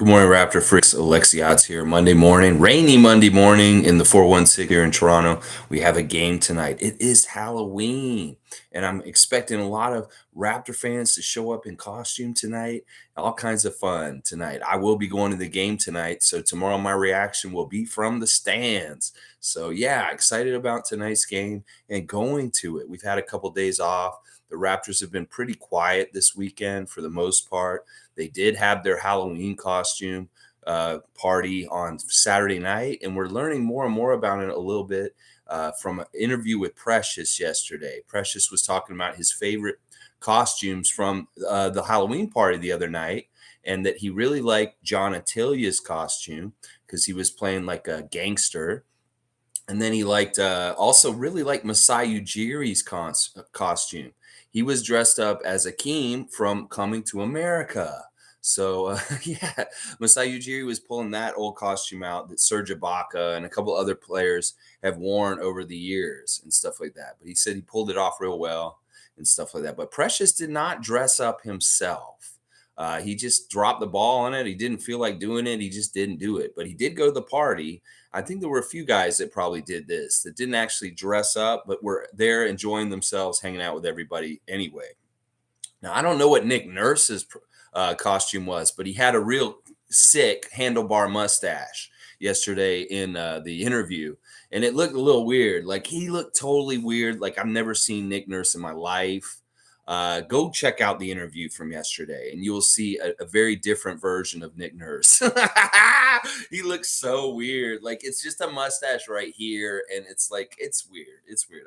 Good morning, Raptor freaks. Alexiot's here. Monday morning, rainy Monday morning in the 416 here in Toronto. We have a game tonight. It is Halloween, and I'm expecting a lot of Raptor fans to show up in costume tonight. All kinds of fun tonight. I will be going to the game tonight, so tomorrow my reaction will be from the stands. So yeah, excited about tonight's game and going to it. We've had a couple days off. The Raptors have been pretty quiet this weekend for the most part. They did have their Halloween costume party on Saturday night, and we're learning more and more about it a little bit from an interview with Precious yesterday. Precious was talking about his favorite costumes from the Halloween party the other night, and that he really liked John Attilia's costume because he was playing like a gangster. And then he liked also really liked Masai Ujiri's costume. He was dressed up as Akeem from Coming to America. So yeah, Masai Ujiri was pulling that old costume out that Serge Ibaka and a couple other players have worn over the years and stuff like that. But he said he pulled it off real well and stuff like that. But Precious did not dress up himself. He just dropped the ball on it. He didn't feel like doing it. He just didn't do it. But he did go to the party. I think there were a few guys that probably did this that didn't actually dress up, but were there enjoying themselves, hanging out with everybody anyway. Now, I don't know what Nick Nurse's costume was, but he had a real sick handlebar mustache yesterday in the interview. And it looked a little weird. Like he looked totally weird. Like I've never seen Nick Nurse in my life. Go check out the interview from yesterday, and you will see a very different version of Nick Nurse. He looks so weird. Like it's just a mustache right here, and it's like it's weird. It's weird.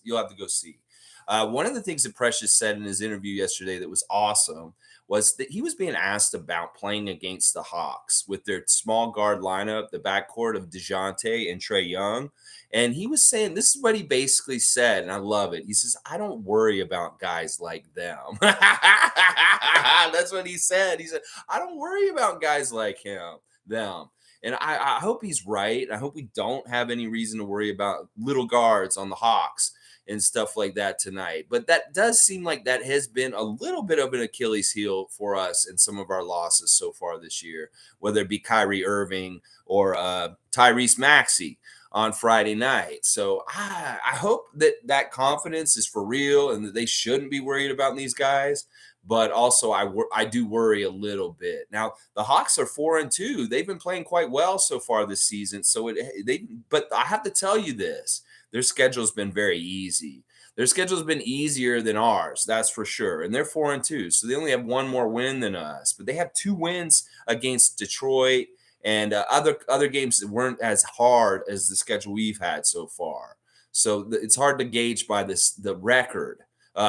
You'll have to go see. One of the things that Precious said in his interview yesterday that was awesome was that he was being asked about playing against the Hawks with their small guard lineup, the backcourt of DeJounte and Trae Young. And he was saying, this is what he basically said, and I love it. He says, I don't worry about guys like them. That's what he said. He said, I don't worry about guys like them. And I hope he's right. I hope we don't have any reason to worry about little guards on the Hawks and stuff like that tonight. But that does seem like that has been a little bit of an Achilles heel for us in some of our losses so far this year, whether it be Kyrie Irving or Tyrese Maxey on Friday night. So I hope that confidence is for real and that they shouldn't be worried about these guys. But also, I do worry a little bit. Now, the Hawks are 4-2. They've been playing quite well so far this season. But I have to tell you this: their schedule's been very easy. Their schedule's been easier than ours, that's for sure. And they're 4-2, so they only have one more win than us. But they have 2 wins against Detroit and other games that weren't as hard as the schedule we've had so far. So it's hard to gauge by the record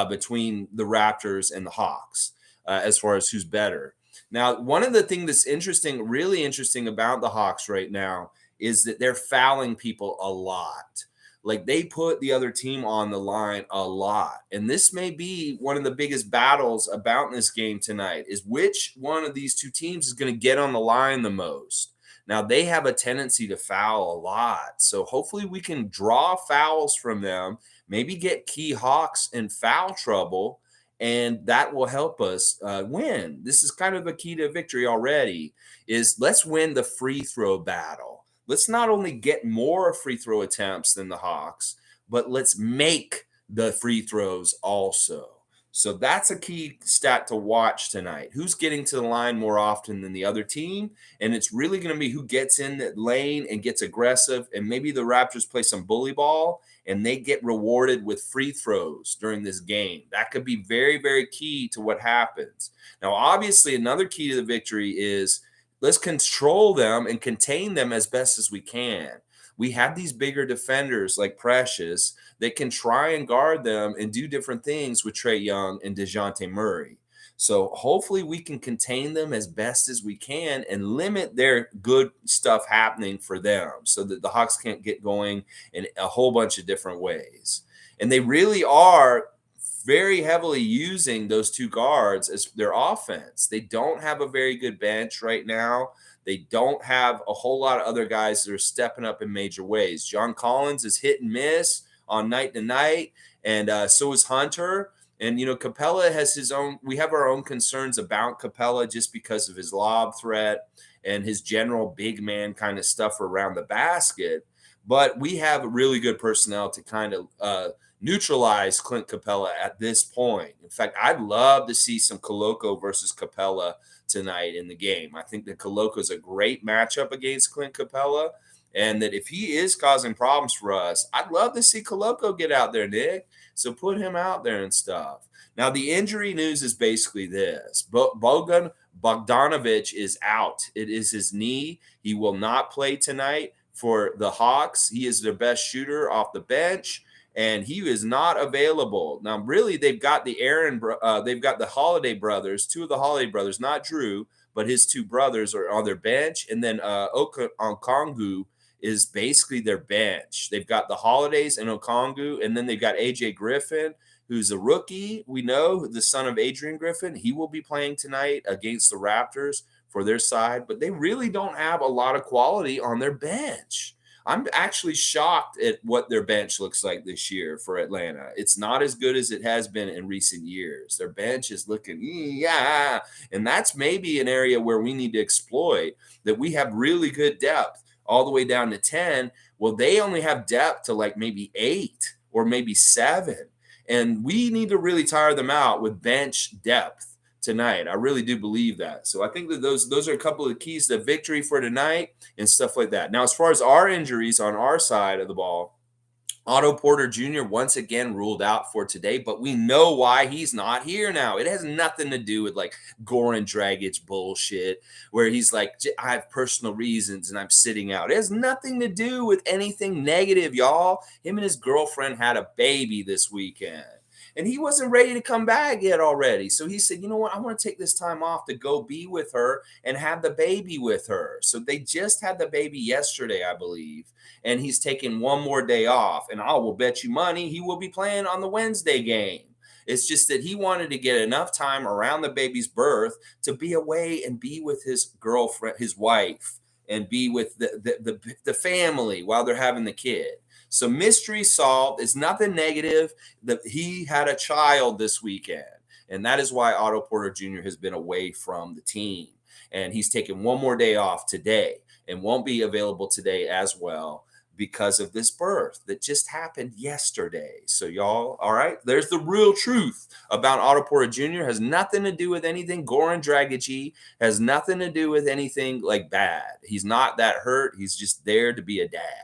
between the Raptors and the Hawks as far as who's better. Now, one of the things that's interesting, really interesting about the Hawks right now is that they're fouling people a lot. Like they put the other team on the line a lot. And this may be one of the biggest battles about this game tonight is which one of these two teams is going to get on the line the most. Now, they have a tendency to foul a lot. So hopefully we can draw fouls from them, maybe get key Hawks in foul trouble, and that will help us win. This is kind of a key to victory already is let's win the free throw battle. Let's not only get more free throw attempts than the Hawks, but let's make the free throws also. So that's a key stat to watch tonight. Who's getting to the line more often than the other team? And it's really going to be who gets in that lane and gets aggressive. And maybe the Raptors play some bully ball and they get rewarded with free throws during this game. That could be very, very key to what happens. Now, obviously, another key to the victory is let's control them and contain them as best as we can. We have these bigger defenders like Precious that can try and guard them and do different things with Trae Young and DeJounte Murray. So hopefully we can contain them as best as we can and limit their good stuff happening for them so that the Hawks can't get going in a whole bunch of different ways. And they really are very heavily using those 2 guards as their offense. They don't have a very good bench right now. They don't have a whole lot of other guys that are stepping up in major ways. John Collins is hit and miss on night to night, and so is Hunter. And, Capella has his own, we have our own concerns about Capella just because of his lob threat and his general big man kind of stuff around the basket. But we have really good personnel to kind of neutralize Clint Capella at this point. In fact, I'd love to see some Koloko versus Capella tonight in the game. I think that Koloko is a great matchup against Clint Capella. And that if he is causing problems for us, I'd love to see Koloko get out there, Nick. So put him out there and stuff. Now, the injury news is basically this. Bogan Bogdanovic is out. It is his knee. He will not play tonight for the Hawks. He is their best shooter off the bench, and he is not available. Now, really, they've got they've got the Holiday brothers, two of the Holiday brothers, not Drew, but his two brothers are on their bench, and then Okongwu is basically their bench. They've got the Holidays and Okongwu, and then they've got AJ Griffin, who's a rookie. We know the son of Adrian Griffin. He will be playing tonight against the Raptors for their side, but they really don't have a lot of quality on their bench. I'm actually shocked at what their bench looks like this year for Atlanta. It's not as good as it has been in recent years. Their bench is looking, yeah. And that's maybe an area where we need to exploit, that we have really good depth all the way down to 10. Well, they only have depth to like maybe 8 or maybe 7. And we need to really tire them out with bench depth tonight. I really do believe that. So I think that those are a couple of keys to victory for tonight and stuff like that. Now, as far as our injuries on our side of the ball, Otto Porter Jr. once again ruled out for today, but we know why he's not here now. It has nothing to do with like Goran Dragic bullshit where he's like, I have personal reasons and I'm sitting out. It has nothing to do with anything negative, y'all. Him and his girlfriend had a baby this weekend. And he wasn't ready to come back yet already. So he said, you know what? I want to take this time off to go be with her and have the baby with her. So they just had the baby yesterday, I believe. And he's taking one more day off. And I will bet you money he will be playing on the Wednesday game. It's just that he wanted to get enough time around the baby's birth to be away and be with his girlfriend, his wife, and be with the family while they're having the kid. So mystery solved. It's nothing negative. That he had a child this weekend. And that is why Otto Porter Jr. has been away from the team. And he's taken one more day off today and won't be available today as well because of this birth that just happened yesterday. So y'all, all right, there's the real truth about Otto Porter Jr. Has nothing to do with anything Goran Dragic, has nothing to do with anything like bad. He's not that hurt. He's just there to be a dad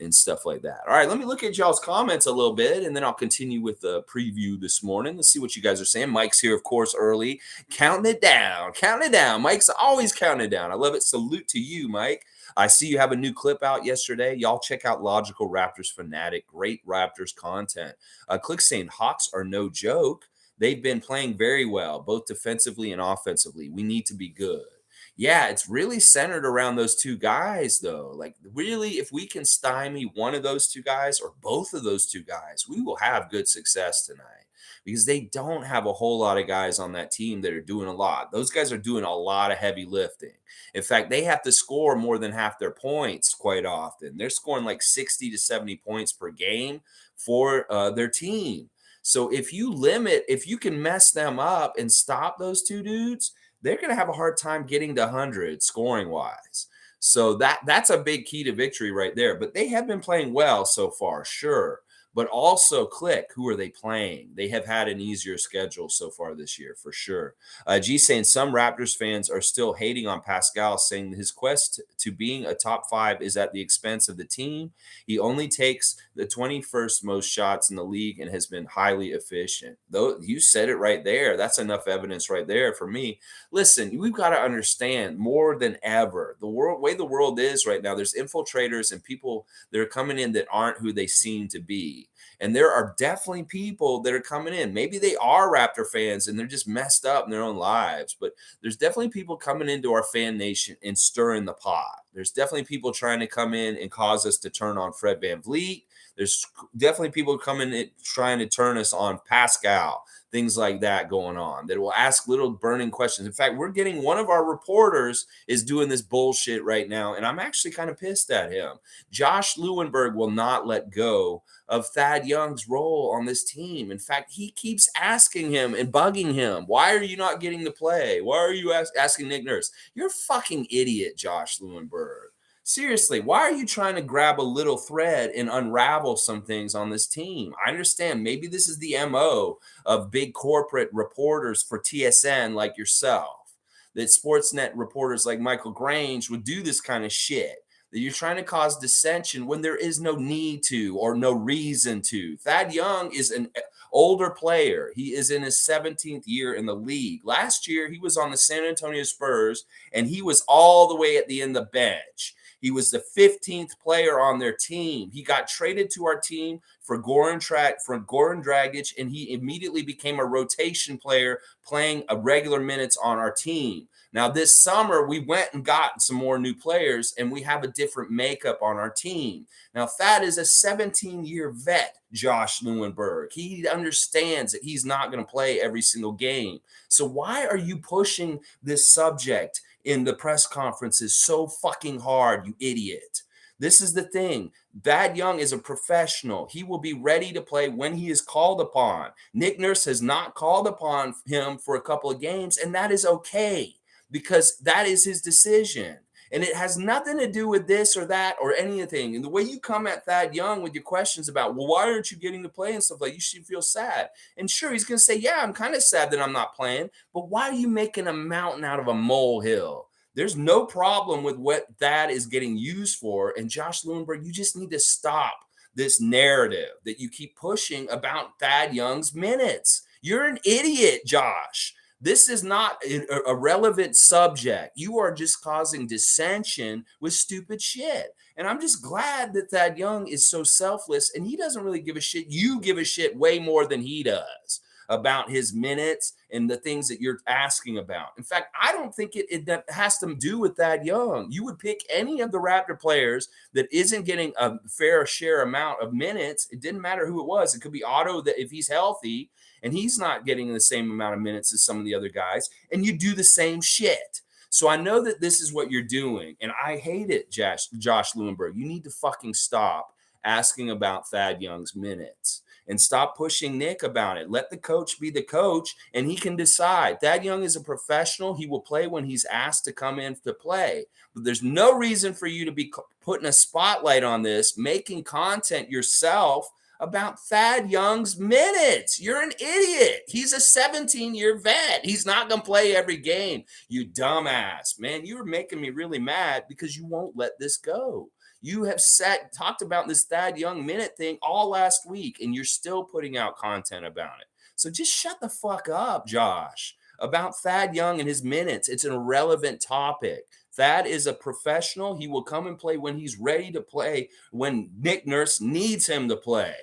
and stuff like that. All right, let me look at y'all's comments a little bit, and then I'll continue with the preview this morning. Let's see what you guys are saying. Mike's here, of course, early. Counting it down. Counting it down. Mike's always counting it down. I love it. Salute to you, Mike. I see you have a new clip out yesterday. Y'all check out Logical Raptors Fanatic. Great Raptors content. Click saying Hawks are no joke. They've been playing very well, both defensively and offensively. We need to be good. Yeah, it's really centered around those two guys, though. Like, really, if we can stymie one of those two guys or both of those two guys, we will have good success tonight because they don't have a whole lot of guys on that team that are doing a lot. Those guys are doing a lot of heavy lifting. In fact, they have to score more than half their points quite often. They're scoring like 60 to 70 points per game for their team. So if you can mess them up and stop those two dudes, they're going to have a hard time getting to 100 scoring wise. So that's a big key to victory right there. But they have been playing well so far, sure. But also, who are they playing? They have had an easier schedule so far this year, for sure. G saying some Raptors fans are still hating on Pascal, saying his quest to being a top 5 is at the expense of the team. He only takes the 21st most shots in the league and has been highly efficient. Though you said it right there. That's enough evidence right there for me. Listen, we've got to understand more than ever the way the world is right now. There's infiltrators and people that are coming in that aren't who they seem to be. And there are definitely people that are coming in. Maybe they are Raptor fans and they're just messed up in their own lives. But there's definitely people coming into our fan nation and stirring the pot. There's definitely people trying to come in and cause us to turn on Fred VanVleet. There's definitely people coming in trying to turn us on Pascal, things like that going on that will ask little burning questions. In fact, we're getting one of our reporters is doing this bullshit right now, and I'm actually kind of pissed at him. Josh Lewenberg will not let go of Thad Young's role on this team. In fact, he keeps asking him and bugging him, why are you not getting to play? Why are you asking Nick Nurse? You're a fucking idiot, Josh Lewenberg. Seriously, why are you trying to grab a little thread and unravel some things on this team? I understand maybe this is the MO of big corporate reporters for TSN like yourself, that Sportsnet reporters like Michael Grange would do this kind of shit, that you're trying to cause dissension when there is no need to or no reason to. Thad Young is an older player. He is in his 17th year in the league. Last year, he was on the San Antonio Spurs, and he was all the way at the end of the bench. He was the 15th player on their team. He got traded to our team for Goran Dragic, and he immediately became a rotation player playing a regular minutes on our team. Now, this summer, we went and got some more new players, and we have a different makeup on our team. Now, Thad is a 17-year vet, Josh Lewenberg. He understands that he's not going to play every single game. So why are you pushing this subject in the press conferences so fucking hard, you idiot? This is the thing. Thad Young is a professional. He will be ready to play when he is called upon. Nick Nurse has not called upon him for a couple of games, and that is okay, because that is his decision. And it has nothing to do with this or that or anything. And the way you come at Thad Young with your questions about, well, why aren't you getting to play and stuff, like, you should feel sad. And sure, he's going to say, yeah, I'm kind of sad that I'm not playing. But why are you making a mountain out of a molehill? There's no problem with what that is getting used for. And Josh Lewenberg, you just need to stop this narrative that you keep pushing about Thad Young's minutes. You're an idiot, Josh. This is not a relevant subject. You are just causing dissension with stupid shit. And I'm just glad that Thad Young is so selfless, and he doesn't really give a shit. You give a shit way more than he does about his minutes and the things that you're asking about. In fact, I don't think it has to do with Thad Young. You would pick any of the Raptor players that isn't getting a fair share amount of minutes. It didn't matter who it was. It could be Otto, that if he's healthy and he's not getting the same amount of minutes as some of the other guys, and you do the same shit. So I know that this is what you're doing, and I hate it, Josh Lewenberg. You need to fucking stop asking about Thad Young's minutes and stop pushing Nick about it. Let the coach be the coach, and he can decide. Thad Young is a professional. He will play when he's asked to come in to play. But there's no reason for you to be putting a spotlight on this, making content yourself about Thad Young's minutes. You're an idiot. He's a 17-year vet. He's not going to play every game. You dumbass. Man, you're making me really mad because you won't let this go. You have talked about this Thad Young minute thing all last week, and you're still putting out content about it. So just shut the fuck up, Josh, about Thad Young and his minutes. It's an irrelevant topic. Thad is a professional. He will come and play when he's ready to play, when Nick Nurse needs him to play.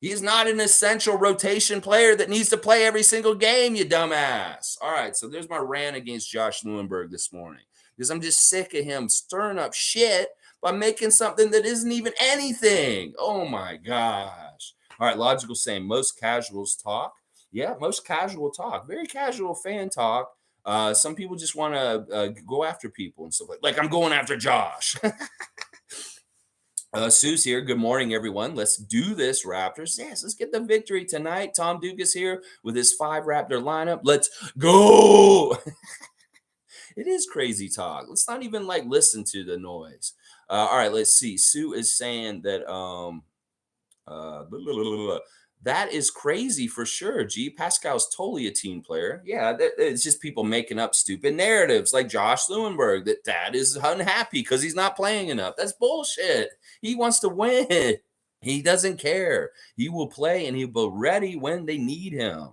He's not an essential rotation player that needs to play every single game, you dumbass. All right, so there's my rant against Josh Lewenberg this morning, because I'm just sick of him stirring up shit by making something that isn't even anything. Oh my gosh. All right, Logical saying most casuals talk. Yeah, most casual talk. Very casual fan talk. Some people just want to go after people and stuff like I'm going after Josh. Sue's here. Good morning, everyone. Let's do this, Raptors. Yes, let's get the victory tonight. Tom Duke is here with his 5 Raptor lineup. Let's go. It is crazy talk. Let's not even listen to the noise. All right, let's see. Sue is saying that that is crazy for sure. G. Pascal's totally a team player. Yeah, it's just people making up stupid narratives like Josh Lewenberg that Dad is unhappy because he's not playing enough. That's bullshit. He wants to win. He doesn't care. He will play and he'll be ready when they need him.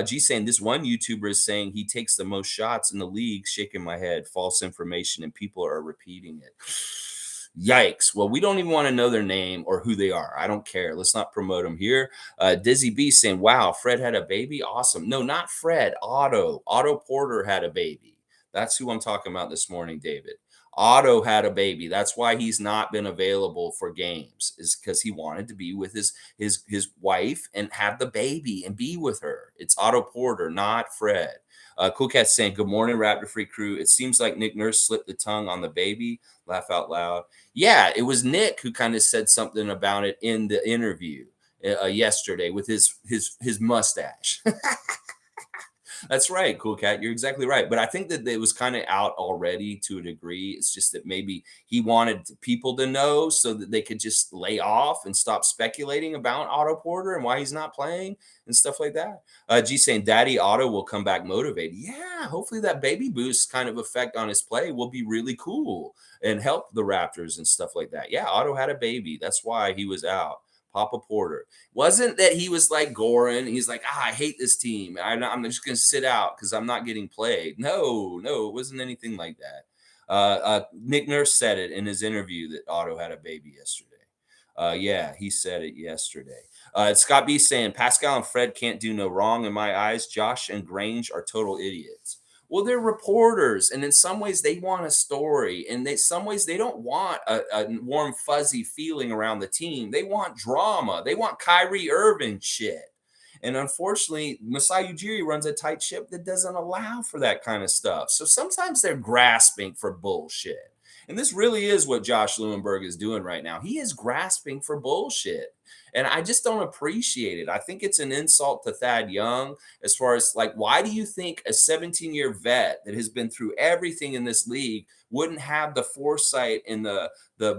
G saying this one YouTuber is saying he takes the most shots in the league. Shaking my head. False information, and people are repeating it. Yikes. Well, we don't even want to know their name or who they are. I don't care. Let's not promote them here. Dizzy B saying, wow, Fred had a baby. Awesome. No, not Fred. Otto. Otto Porter had a baby. That's who I'm talking about this morning, David. Otto had a baby. That's why he's not been available for games, is because he wanted to be with his wife and have the baby and be with her. It's Otto Porter, not Fred. Cool Cat saying, "Good morning, Raptor Free Crew. It seems like Nick Nurse slipped the tongue on the baby. Laugh out loud." Yeah, it was Nick who kind of said something about it in the interview yesterday with his mustache. That's right, Cool Cat. You're exactly right. But I think that it was kind of out already to a degree. It's just that maybe he wanted people to know so that they could just lay off and stop speculating about Otto Porter and why he's not playing and stuff like that. G saying Daddy Otto will come back motivated. Yeah, hopefully that baby boost kind of effect on his play will be really cool and help the Raptors and stuff like that. Yeah, Otto had a baby. That's why he was out. Papa Porter. Wasn't that he was like Goran? He's like, I hate this team. I'm just going to sit out because I'm not getting played. No, it wasn't anything like that. Nick Nurse said it in his interview that Otto had a baby yesterday. Yeah, he said it yesterday. Scott B saying Pascal and Fred can't do no wrong in my eyes. Josh and Grange are total idiots. Well, they're reporters, and in some ways they want a story, and they some ways they don't want a warm fuzzy feeling around the team. They want drama. They want Kyrie Irving shit. And unfortunately, Masai Ujiri runs a tight ship that doesn't allow for that kind of stuff. So sometimes they're grasping for bullshit. And this really is what Josh Lewenberg is doing right now. He is grasping for bullshit. And I just don't appreciate it. I think it's an insult to Thad Young as far as like, why do you think a 17-year vet that has been through everything in this league wouldn't have the foresight and the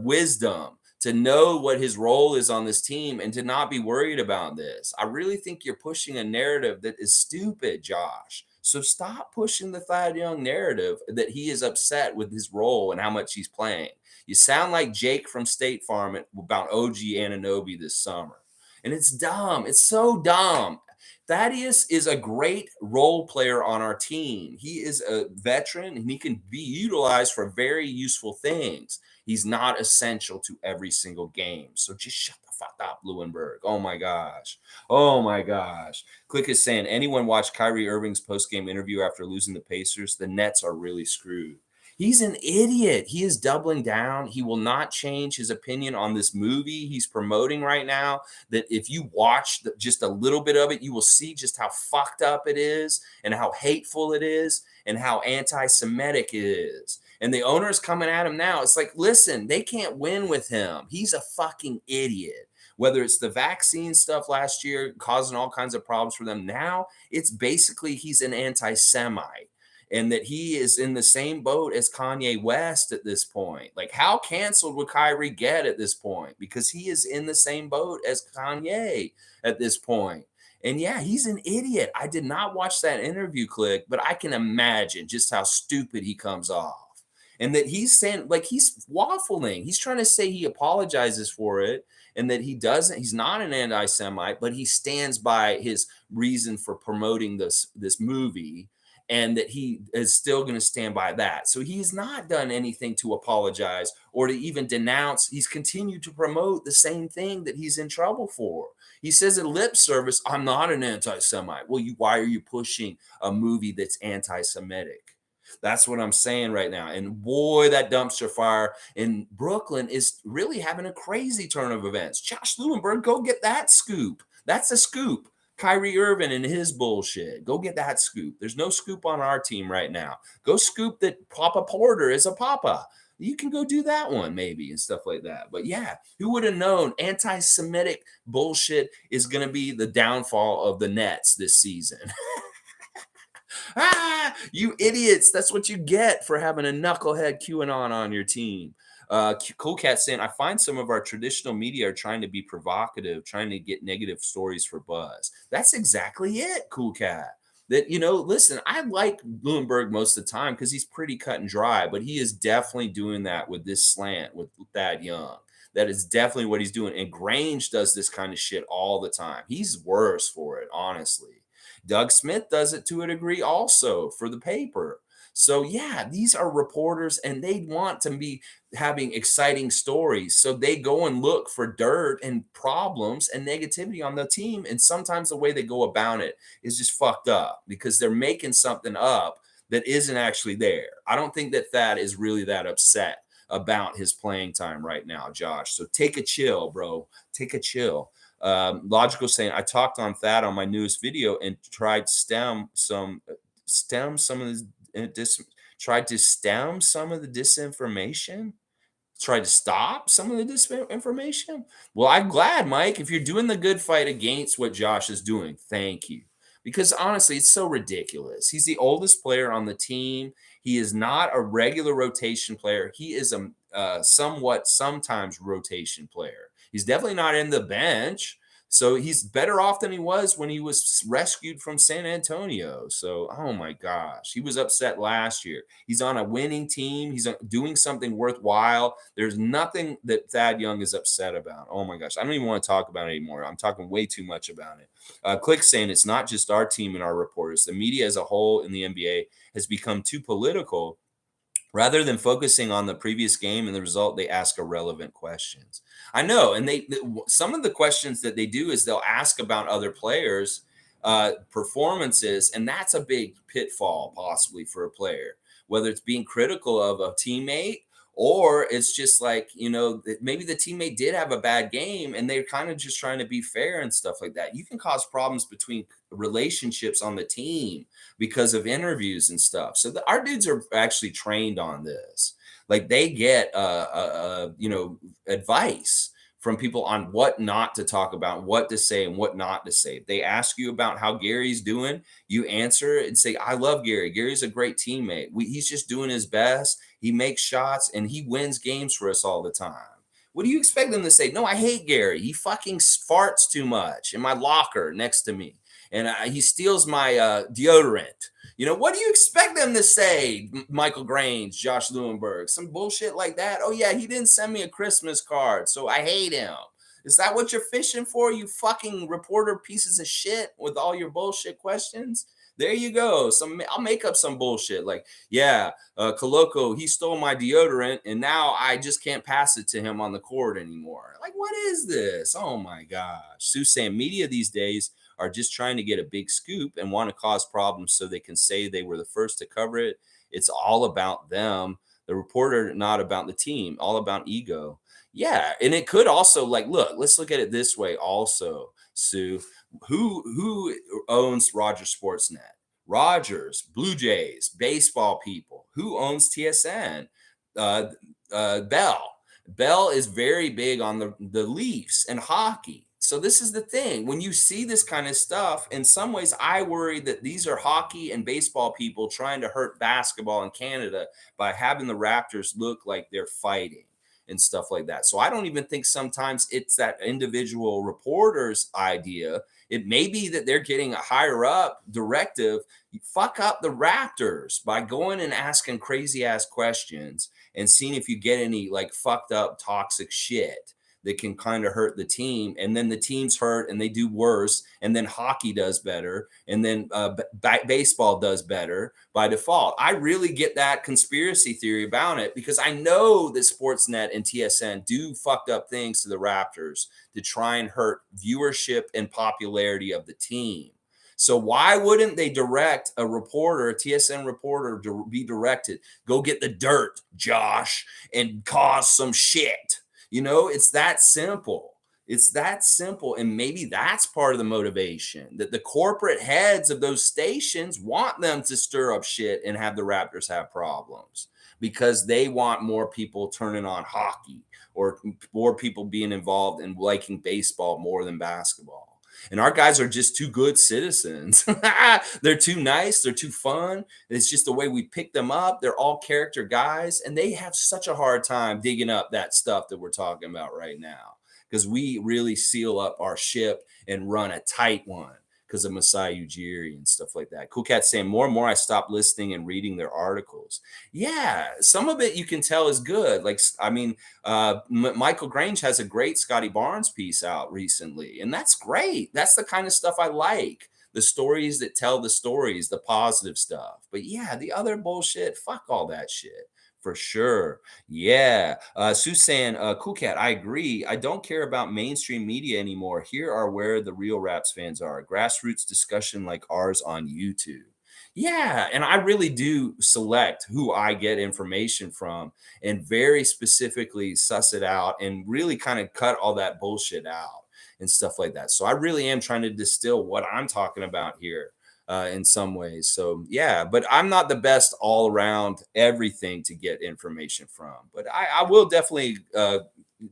wisdom to know what his role is on this team and to not be worried about this? I really think you're pushing a narrative that is stupid, Josh. So stop pushing the Thad Young narrative that he is upset with his role and how much he's playing. You sound like Jake from State Farm about OG Anunoby this summer. And it's dumb. It's so dumb. Thaddeus is a great role player on our team. He is a veteran and he can be utilized for very useful things. He's not essential to every single game. So just shut the fuck up, Lewenberg. Oh my gosh. Oh my gosh. Click is saying, anyone watch Kyrie Irving's post-game interview after losing the Pacers? The Nets are really screwed. He's an idiot. He is doubling down. He will not change his opinion on this movie he's promoting right now. That if you watch just a little bit of it, you will see just how fucked up it is and how hateful it is and how anti-Semitic it is. And the owner is coming at him now. It's like, listen, they can't win with him. He's a fucking idiot. Whether it's the vaccine stuff last year causing all kinds of problems for them, now it's basically he's an anti-Semite. And that he is in the same boat as Kanye West at this point. Like, how canceled would Kyrie get at this point? Because he is in the same boat as Kanye at this point. And yeah, he's an idiot. I did not watch that interview clip, but I can imagine just how stupid he comes off. And that he's saying, like, he's waffling. He's trying to say he apologizes for it and that he doesn't, he's not an anti-Semite, but he stands by his reason for promoting this movie, and that he is still going to stand by that. So he's not done anything to apologize or to even denounce. He's continued to promote the same thing that he's in trouble for. He says in lip service, I'm not an anti-Semite. Well, why are you pushing a movie that's anti-Semitic? That's what I'm saying right now. And boy, that dumpster fire in Brooklyn is really having a crazy turn of events. Josh Lewenberg, go get that scoop. That's a scoop. Kyrie Irving and his bullshit. Go get that scoop. There's no scoop on our team right now. Go scoop that Papa Porter is a papa. You can go do that one maybe and stuff like that. But yeah, who would have known anti-Semitic bullshit is going to be the downfall of the Nets this season? You idiots. That's what you get for having a knucklehead QAnon on your team. Cool Cat saying, I find some of our traditional media are trying to be provocative, trying to get negative stories for buzz. That's exactly it, Cool Cat. That, listen, I like Bloomberg most of the time because he's pretty cut and dry, but he is definitely doing that with this slant with Thad Young. That is definitely what he's doing. And Grange does this kind of shit all the time. He's worse for it, honestly. Doug Smith does it to a degree also for the paper. So yeah, these are reporters and they want to be having exciting stories. So they go and look for dirt and problems and negativity on the team. And sometimes the way they go about it is just fucked up because they're making something up that isn't actually there. I don't think that Thad is really that upset about his playing time right now, Josh. So take a chill, bro. Take a chill. Logical saying, I talked on Thad on my newest video and tried stem some of this tried to stem some of the disinformation, try to stop some of the disinformation. Well, I'm glad, Mike, if you're doing the good fight against what Josh is doing, thank you. Because honestly, it's so ridiculous. He's the oldest player on the team. He is not a regular rotation player. He is a somewhat sometimes rotation player. He's definitely not in the bench. So he's better off than he was when he was rescued from San Antonio. So, oh my gosh, he was upset last year. He's on a winning team. He's doing something worthwhile. There's nothing that Thad Young is upset about. Oh my gosh, I don't even want to talk about it anymore. I'm talking way too much about it. Click saying it's not just our team and our reporters. The media as a whole in the NBA has become too political. Rather than focusing on the previous game and the result, they ask irrelevant questions. I know, and some of the questions that they do is they'll ask about other players' performances, and that's a big pitfall possibly for a player. Whether it's being critical of a teammate or it's just like, maybe the teammate did have a bad game and they're kind of just trying to be fair and stuff like that. You can cause problems between relationships on the team because of interviews and stuff. So our dudes are actually trained on this. Like they get advice from people on what not to talk about, what to say and what not to say. If they ask you about how Gary's doing, you answer and say, I love Gary. Gary's a great teammate. He's just doing his best. He makes shots and he wins games for us all the time. What do you expect them to say? No, I hate Gary. He fucking farts too much in my locker next to me. And he steals my deodorant. What do you expect them to say? Michael Grange, Josh Lewenberg, some bullshit like that. Oh, yeah, he didn't send me a Christmas card, so I hate him. Is that what you're fishing for, you fucking reporter pieces of shit with all your bullshit questions? There you go. I'll make up some bullshit like, yeah, Coloco, he stole my deodorant, and now I just can't pass it to him on the court anymore. Like, what is this? Oh my gosh. Sue saying media these days are just trying to get a big scoop and want to cause problems so they can say they were the first to cover it. It's all about them. The reporter, not about the team, all about ego. Yeah. And it could also let's look at it this way also, Sue. Who owns Rogers Sportsnet? Rogers, Blue Jays, baseball people. Who owns TSN? Bell. Bell is very big on the Leafs and hockey. So this is the thing. When you see this kind of stuff, in some ways, I worry that these are hockey and baseball people trying to hurt basketball in Canada by having the Raptors look like they're fighting and stuff like that. So I don't even think sometimes it's that individual reporter's idea. It may be that they're getting a higher up directive. You fuck up the Raptors by going and asking crazy ass questions and seeing if you get any fucked up toxic shit that can kind of hurt the team, and then the team's hurt and they do worse, and then hockey does better, and then baseball does better by default. I really get that conspiracy theory about it because I know that Sportsnet and TSN do fucked up things to the Raptors to try and hurt viewership and popularity of the team. So why wouldn't they direct a reporter, a TSN reporter, to be directed, go get the dirt, Josh, and cause some shit? It's that simple. It's that simple. And maybe that's part of the motivation that the corporate heads of those stations want them to stir up shit and have the Raptors have problems because they want more people turning on hockey or more people being involved in liking baseball more than basketball. And our guys are just too good citizens. They're too nice. They're too fun. It's just the way we pick them up. They're all character guys. And they have such a hard time digging up that stuff that we're talking about right now because we really seal up our ship and run a tight one because of Masai Ujiri and stuff like that. Cool Cat saying more and more I stop listening and reading their articles. Yeah, some of it you can tell is good. Michael Grange has a great Scotty Barnes piece out recently, and that's great. That's the kind of stuff I like. The stories that tell the stories, the positive stuff. But yeah, the other bullshit, fuck all that shit. For sure. Yeah. Sue saying, Cool Cat, I agree. I don't care about mainstream media anymore. Here are where the real Raps fans are. Grassroots discussion like ours on YouTube. Yeah, and I really do select who I get information from and very specifically suss it out and really kind of cut all that bullshit out and stuff like that. So I really am trying to distill what I'm talking about here in some ways. So yeah, but I'm not the best all around everything to get information from, but I will definitely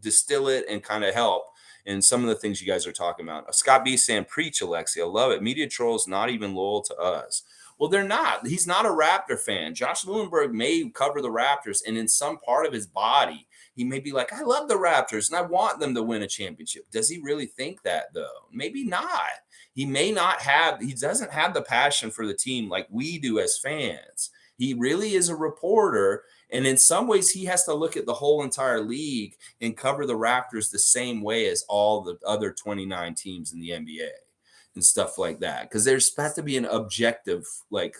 distill it and kind of help in some of the things you guys are talking about. Scott B saying, preach, Alexi. I love it. Media trolls not even loyal to us. Well, they're not. He's not a Raptor fan. Josh Lewenberg may cover the Raptors, and in some part of his body, he may be like, I love the Raptors and I want them to win a championship. Does he really think that, though? Maybe not. He may not have, he doesn't have the passion for the team like we do as fans. He really is a reporter. And in some ways, he has to look at the whole entire league and cover the Raptors the same way as all the other 29 teams in the NBA and stuff like that, because there's has to be an objective like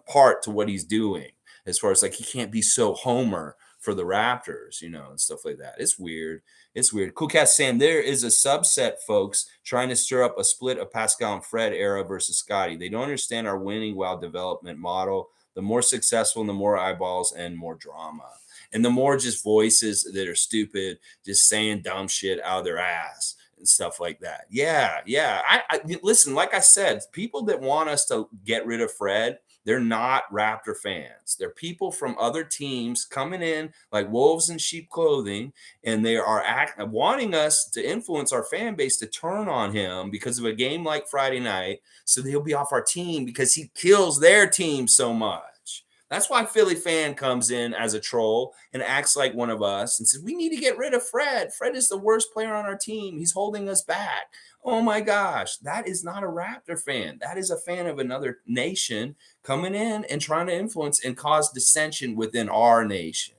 part to what he's doing, as far as like he can't be so homer for the Raptors, and stuff like that. It's weird. It's weird. Cool Cat saying there is a subset, folks, trying to stir up a split of Pascal and Fred era versus Scotty. They don't understand our winning while development model. The more successful and the more eyeballs and more drama. And the more just voices that are stupid, just saying dumb shit out of their ass and stuff like that. Yeah, yeah. I listen, like I said, people that want us to get rid of Fred, they're not Raptor fans. They're people from other teams coming in like wolves in sheep clothing, and they are wanting us to influence our fan base to turn on him because of a game like Friday night, so he'll be off our team because he kills their team so much. That's why Philly fan comes in as a troll and acts like one of us and says, we need to get rid of Fred. Fred is the worst player on our team. He's holding us back. Oh my gosh, that is not a Raptor fan. That is a fan of another nation coming in and trying to influence and cause dissension within our nation.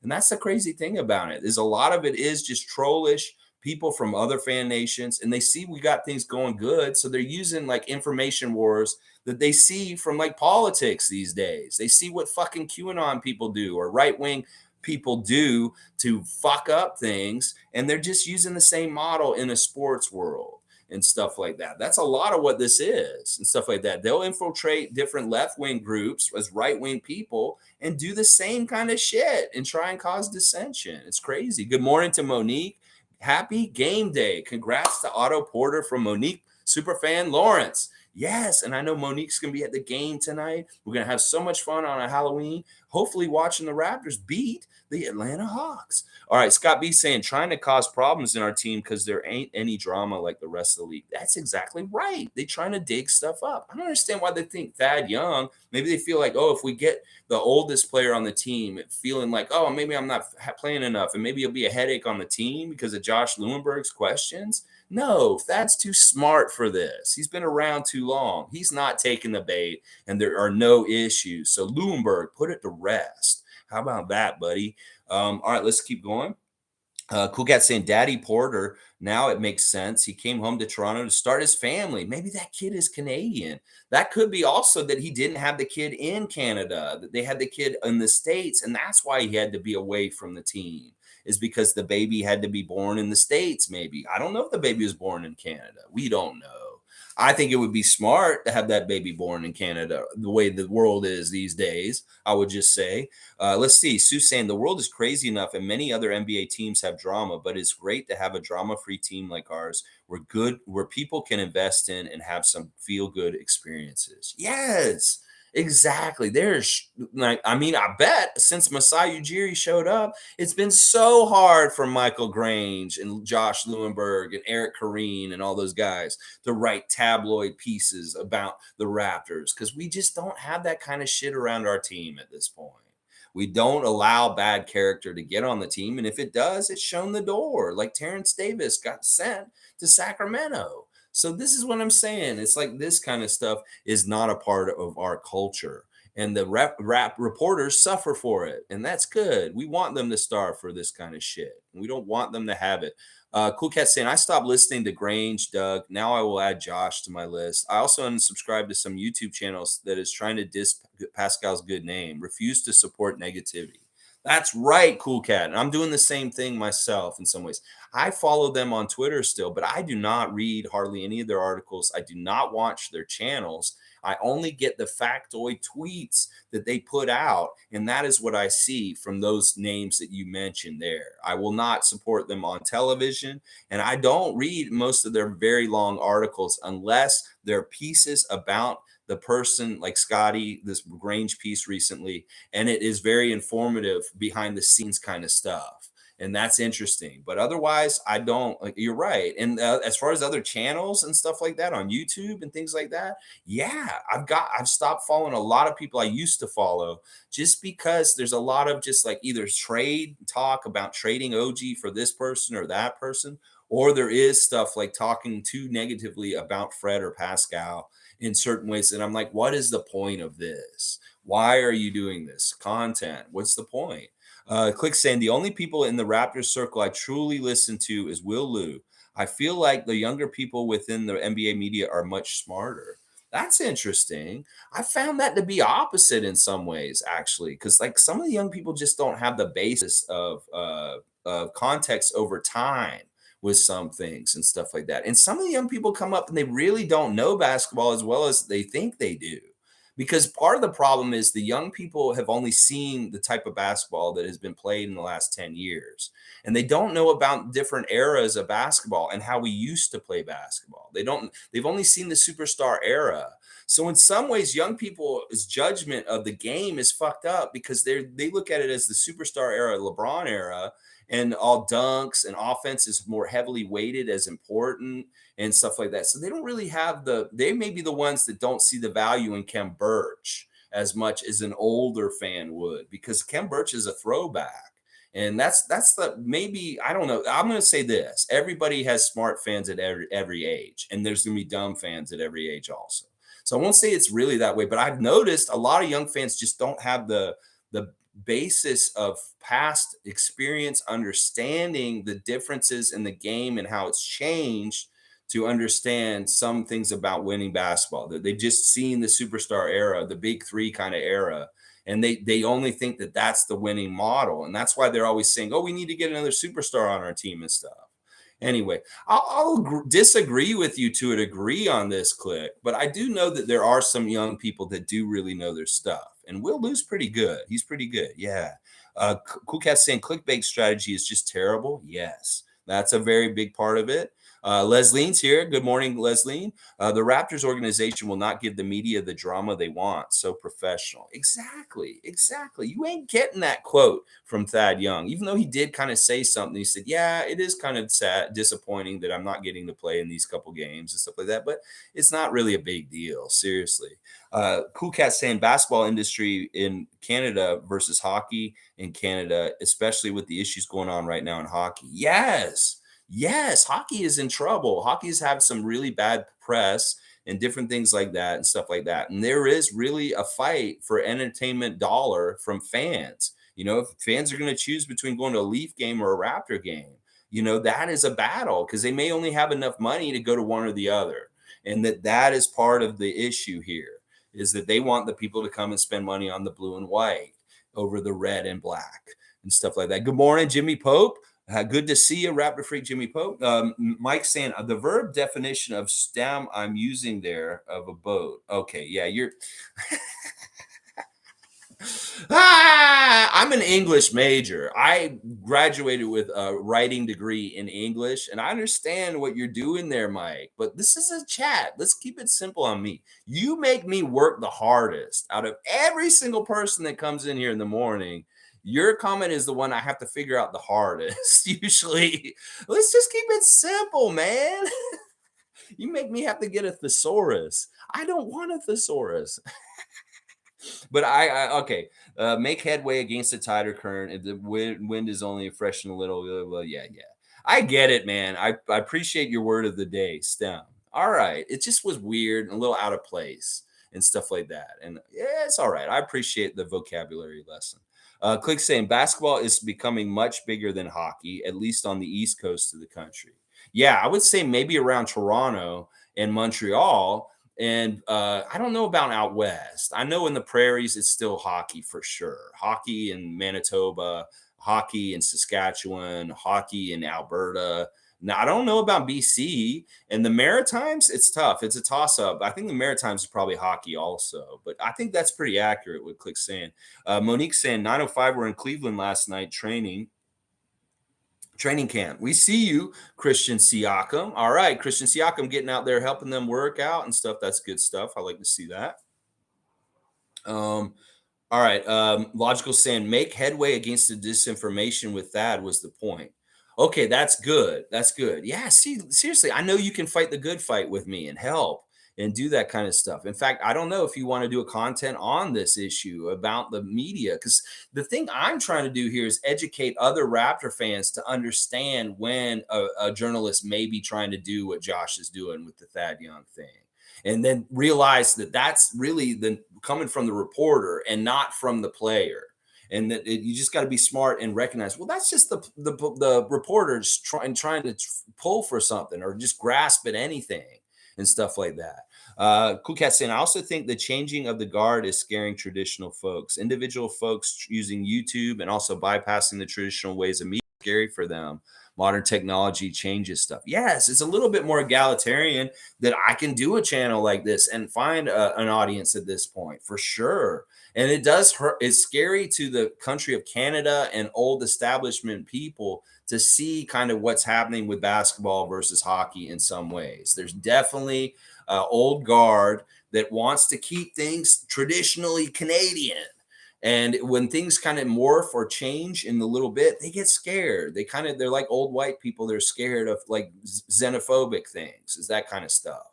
And that's the crazy thing about it, is a lot of it is just trollish people from other fan nations, and they see we got things going good, so they're using like information wars that they see from like politics these days. They see what fucking QAnon people do or right wing people do to fuck up things, and they're just using the same model in a sports world and stuff like that. That's a lot of what this is and stuff like that. They'll infiltrate different left wing groups as right wing people and do the same kind of shit and try and cause dissension. It's crazy. Good morning to Monique. Happy game day. Congrats to Otto Porter from Monique superfan Lawrence. Yes, and I know Monique's going to be at the game tonight. We're going to have so much fun on a Halloween, hopefully watching the Raptors beat the Atlanta Hawks. All right, Scott B saying, trying to cause problems in our team because there ain't any drama like the rest of the league. That's exactly right. They're trying to dig stuff up. I don't understand why they think Thad Young, maybe they feel like, oh, if we get the oldest player on the team, feeling like, oh, maybe I'm not playing enough, and maybe it'll be a headache on the team because of Josh Lewenberg's questions. No, Thad's too smart for this. He's been around too long. He's not taking the bait, and there are no issues. So Lewenberg, put it to rest. How about that, buddy? All right, let's keep going. Cool Cat saying, Daddy Porter, now it makes sense. He came home to Toronto to start his family. Maybe that kid is Canadian. That could be also that he didn't have the kid in Canada, that they had the kid in the States, and that's why he had to be away from the team, is because the baby had to be born in the States, maybe. I don't know if the baby was born in Canada. We don't know. I think it would be smart to have that baby born in Canada, the way the world is these days, I would just say. Let's see. Sue's saying the world is crazy enough, and many other NBA teams have drama, but it's great to have a drama-free team like ours where people can invest in and have some feel-good experiences. Yes. Exactly. There's like, I mean, I bet since Masai Ujiri showed up, it's been so hard for Michael Grange and Josh Lewenberg and Eric Kareen and all those guys to write tabloid pieces about the Raptors, because we just don't have that kind of shit around our team at this point. We don't allow bad character to get on the team. And if it does, it's shown the door. Like Terrence Davis got sent to Sacramento. So this is what I'm saying. It's like this kind of stuff is not a part of our culture. And the rap reporters suffer for it. And that's good. We want them to starve for this kind of shit. We don't want them to have it. Cool Cat saying, I stopped listening to Grange, Doug. Now I will add Josh to my list. I also unsubscribed to some YouTube channels that is trying to diss Pascal's good name. Refuse to support negativity. That's right, Cool Cat. And I'm doing the same thing myself in some ways. I follow them on Twitter still, but I do not read hardly any of their articles. I do not watch their channels. I only get the factoid tweets that they put out. And that is what I see from those names that you mentioned there. I will not support them on television. And I don't read most of their very long articles unless they're pieces about the person, like Scotty, this Grange piece recently, and it is very informative behind the scenes kind of stuff, and that's interesting. But otherwise I don't, like, you're right. And as far as other channels and stuff like that on YouTube and things like that, yeah, I've stopped following a lot of people I used to follow, just because there's a lot of just like either trade talk about trading OG for this person or that person, or there is stuff like talking too negatively about Fred or Pascal in certain ways, and I'm like, what is the point of this? Why are you doing this content? What's the point? Click saying the only people in the Raptors circle I truly listen to is Will Lou. I feel like the younger people within the NBA media are much smarter. That's interesting. I found that to be opposite in some ways, actually, because like some of the young people just don't have the basis of context over time with some things and stuff like that. And some of the young people come up and they really don't know basketball as well as they think they do, because part of the problem is the young people have only seen the type of basketball that has been played in the last 10 years, and they don't know about different eras of basketball and how we used to play basketball. They've only seen the superstar era. So in some ways young people's judgment of the game is fucked up, because they look at it as the superstar era, LeBron era, and all dunks and offense is more heavily weighted as important and stuff like that. So they don't really have they may be the ones that don't see the value in Kem Birch as much as an older fan would, because Kem Birch is a throwback. And that's the, maybe, I don't know. I'm going to say this. Everybody has smart fans at every age, and there's going to be dumb fans at every age also. So I won't say it's really that way, but I've noticed a lot of young fans just don't have the basis of past experience, understanding the differences in the game and how it's changed, to understand some things about winning basketball. They've just seen the superstar era, the big three kind of era, and they only think that that's the winning model, and that's why they're always saying, "Oh, we need to get another superstar on our team and stuff." Anyway, I'll disagree with you to a degree on this, Click, but I do know that there are some young people that do really know their stuff. And Will Lou's pretty good. He's pretty good. Yeah. Cool Cat saying clickbait strategy is just terrible. Yes, that's a very big part of it. Leslie's here. Good morning, Leslie. The Raptors organization will not give the media the drama they want. So professional. Exactly. Exactly. You ain't getting that quote from Thad Young, even though he did kind of say something. He said, yeah, it is kind of sad, disappointing that I'm not getting to play in these couple games and stuff like that, but it's not really a big deal. Seriously. Cool Cat saying basketball industry in Canada versus hockey in Canada, especially with the issues going on right now in hockey. Yes. Yes, hockey is in trouble. Hockey's had some really bad press and different things like that and stuff like that. And there is really a fight for entertainment dollar from fans. If fans are going to choose between going to a Leaf game or a Raptor game, that is a battle, because they may only have enough money to go to one or the other. And that is part of the issue here, is that they want the people to come and spend money on the blue and white over the red and black and stuff like that. Good morning, Jimmy Pope. Good to see you, Raptor Freak Jimmy Pope. Mike saying the verb definition of stem I'm using there of a boat. Okay, yeah, you're. I'm an English major. I graduated with a writing degree in English, and I understand what you're doing there, Mike. But this is a chat. Let's keep it simple on me. You make me work the hardest out of every single person that comes in here in the morning. Your comment is the one I have to figure out the hardest, usually. Let's just keep it simple, man. You make me have to get a thesaurus. I don't want a thesaurus. But okay. Make headway against a tighter current. If the wind is only freshening a little, well, yeah. I get it, man. I appreciate your word of the day, STEM. All right. It just was weird and a little out of place and stuff like that. And yeah, it's all right. I appreciate the vocabulary lesson. Click saying basketball is becoming much bigger than hockey, at least on the east coast of the country. Yeah, I would say maybe around Toronto and Montreal. And I don't know about out west. I know in the prairies it's still hockey for sure. Hockey in Manitoba, hockey in Saskatchewan, hockey in Alberta. Now I don't know about BC and the Maritimes. It's tough. It's a toss up. I think the Maritimes is probably hockey also, but I think that's pretty accurate. What Click's saying. Monique saying 9:05. We're in Cleveland last night training camp. We see you, Christian Siakam. All right, Christian Siakam getting out there helping them work out and stuff. That's good stuff. I like to see that. Um, all right. Logical saying make headway against the disinformation with Thad was the point. Okay, that's good. That's good. Yeah, see, seriously, I know you can fight the good fight with me and help and do that kind of stuff. In fact, I don't know if you want to do a content on this issue about the media, because the thing I'm trying to do here is educate other Raptor fans to understand when a journalist may be trying to do what Josh is doing with the Thad Young thing, and then realize that that's really the coming from the reporter and not from the player, and that you just got to be smart and recognize, well, that's just the reporters trying to pull for something or just grasp at anything and stuff like that. Cool Cat saying, I also think the changing of the guard is scaring traditional folks. Individual folks using YouTube and also bypassing the traditional ways of media is scary for them. Modern technology changes stuff. Yes, it's a little bit more egalitarian that I can do a channel like this and find an audience at this point for sure. And it does hurt. It's scary to the country of Canada and old establishment people to see kind of what's happening with basketball versus hockey in some ways. There's definitely old guard that wants to keep things traditionally Canadian. And when things kind of morph or change in the little bit, they get scared. They're like old white people. They're scared of like xenophobic things, is that kind of stuff.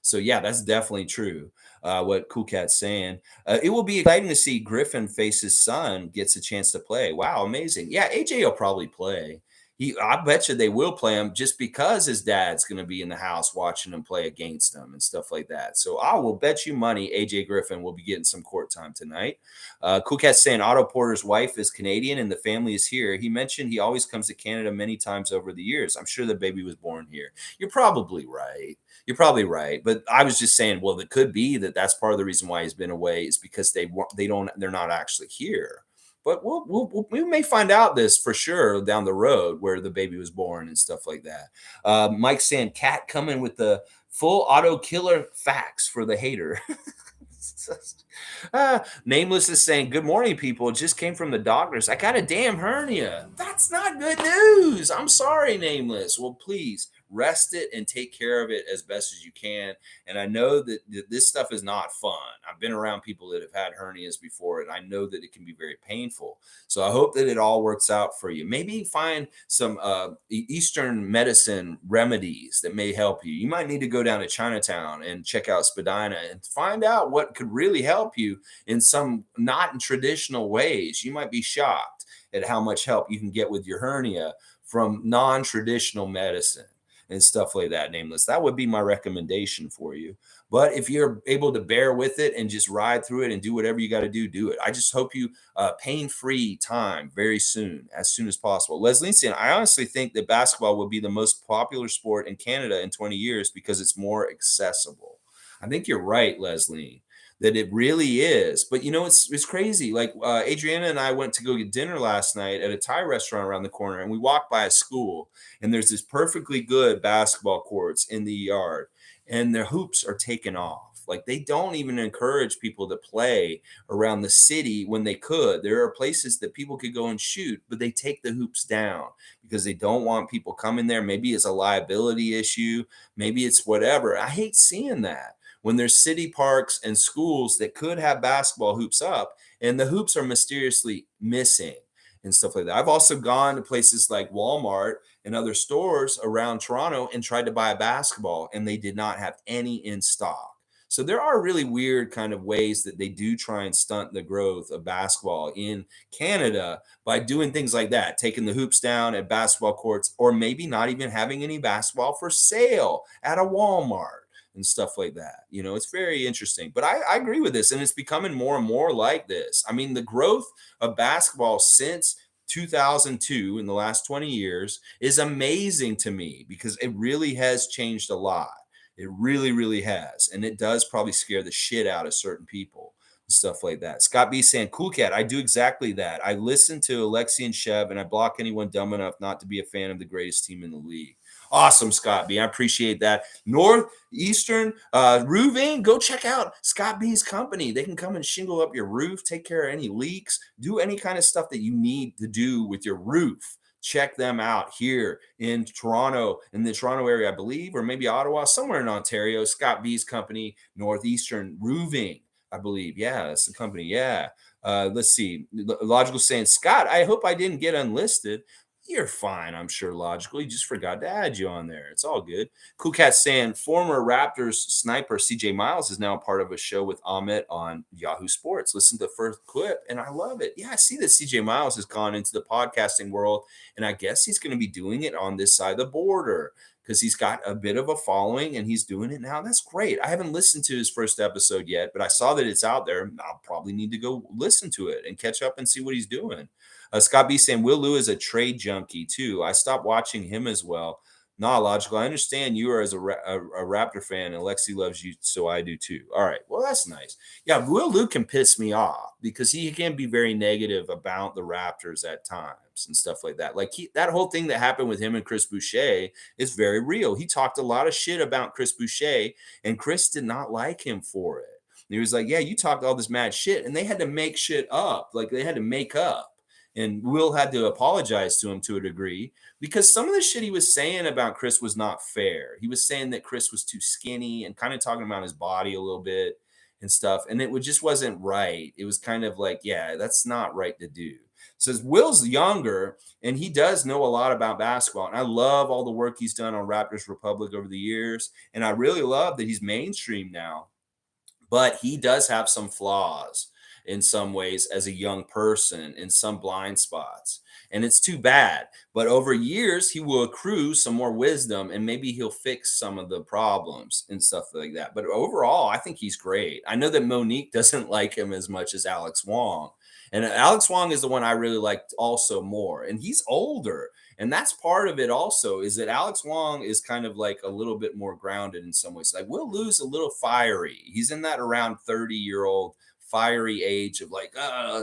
So yeah, that's definitely true. What Cool Cat's saying. It will be exciting to see Griffin face his son gets a chance to play. Wow, amazing. Yeah, AJ will probably play. I bet you they will play him just because his dad's going to be in the house watching him play against them and stuff like that. So I will bet you money AJ Griffin will be getting some court time tonight. Cool Cat's saying Otto Porter's wife is Canadian and the family is here. He mentioned he always comes to Canada many times over the years. I'm sure the baby was born here. You're probably right. You're probably right, but I was just saying, well, it could be that that's part of the reason why he's been away is because they're not actually here. But we may find out this for sure down the road where the baby was born and stuff like that. Mike saying, "Cat coming with the full auto killer facts for the hater." Nameless is saying, "Good morning, people. Just came from the doctors. I got a damn hernia. That's not good news. I'm sorry, Nameless. Well, please rest it and take care of it as best as you can. And I know that this stuff is not fun. I've been around people that have had hernias before, and I know that it can be very painful. So I hope that it all works out for you. Maybe find some Eastern medicine remedies that may help you. You might need to go down to Chinatown and check out Spadina and find out what could really help you in some not in traditional ways. You might be shocked at how much help you can get with your hernia from non-traditional medicine and stuff like that. Nameless, that would be my recommendation for you. But if you're able to bear with it and just ride through it and do whatever you got to do it. I just hope you pain-free time very soon, as soon as possible. Leslie saying, I honestly think that basketball will be the most popular sport in Canada in 20 years because it's more accessible. I think you're right, Leslie, that it really is. But you know, it's crazy. Like Adriana and I went to go get dinner last night at a Thai restaurant around the corner, and we walked by a school, and there's this perfectly good basketball courts in the yard, and their hoops are taken off. Like they don't even encourage people to play around the city when they could. There are places that people could go and shoot, but they take the hoops down because they don't want people coming there. Maybe it's a liability issue. Maybe it's whatever. I hate seeing that when there's city parks and schools that could have basketball hoops up and the hoops are mysteriously missing and stuff like that. I've also gone to places like Walmart and other stores around Toronto and tried to buy a basketball and they did not have any in stock. So there are really weird kind of ways that they do try and stunt the growth of basketball in Canada by doing things like that, taking the hoops down at basketball courts, or maybe not even having any basketball for sale at a Walmart and stuff like that. You know, it's very interesting. But I agree with this, and it's becoming more and more like this. I mean, the growth of basketball since 2002 in the last 20 years is amazing to me because it really has changed a lot. It really, really has. And it does probably scare the shit out of certain people and stuff like that. Scott B saying, Cool Cat, I do exactly that. I listen to Alexi and Chev, and I block anyone dumb enough not to be a fan of the greatest team in the league. Awesome, Scott B. I appreciate that. Northeastern Roofing, go check out Scott B's company. They can come and shingle up your roof, take care of any leaks, do any kind of stuff that you need to do with your roof. Check them out here in Toronto, in the Toronto area, I believe, or maybe Ottawa, somewhere in Ontario. Scott B's company, Northeastern Roofing, I believe. Yeah, that's the company. Yeah. Let's see. Logical saying, Scott, I hope I didn't get unlisted. You're fine, I'm sure, Logical. He just forgot to add you on there. It's all good. Cool Cat saying, former Raptors sniper CJ Miles is now a part of a show with Amit on Yahoo Sports. Listen to the first clip, and I love it. Yeah, I see that CJ Miles has gone into the podcasting world, and I guess he's going to be doing it on this side of the border because he's got a bit of a following and he's doing it now. That's great. I haven't listened to his first episode yet, but I saw that it's out there. I'll probably need to go listen to it and catch up and see what he's doing. Scott B saying Will Lou is a trade junkie too. I stopped watching him as well. Not logical. I understand you are as a Raptor fan, and Lexi loves you, so I do too. All right. Well, that's nice. Yeah, Will Lou can piss me off because he can be very negative about the Raptors at times and stuff like that. Like that whole thing that happened with him and Chris Boucher is very real. He talked a lot of shit about Chris Boucher, and Chris did not like him for it. And he was like, "Yeah, you talked all this mad shit," and they had to make shit up. Like they had to make up. And Will had to apologize to him to a degree because some of the shit he was saying about Chris was not fair. He was saying that Chris was too skinny and kind of talking about his body a little bit and stuff. And just wasn't right. It was kind of like, yeah, that's not right to do. Says Will's younger and he does know a lot about basketball. And I love all the work he's done on Raptors Republic over the years. And I really love that he's mainstream now. But he does have some flaws in some ways as a young person in some blind spots. And it's too bad. But over years, he will accrue some more wisdom and maybe he'll fix some of the problems and stuff like that. But overall, I think he's great. I know that Monique doesn't like him as much as Alex Wong. And Alex Wong is the one I really liked also more. And he's older. And that's part of it also is that Alex Wong is kind of like a little bit more grounded in some ways. Like Will Lou's a little fiery. He's in that around 30-year-old fiery age of like,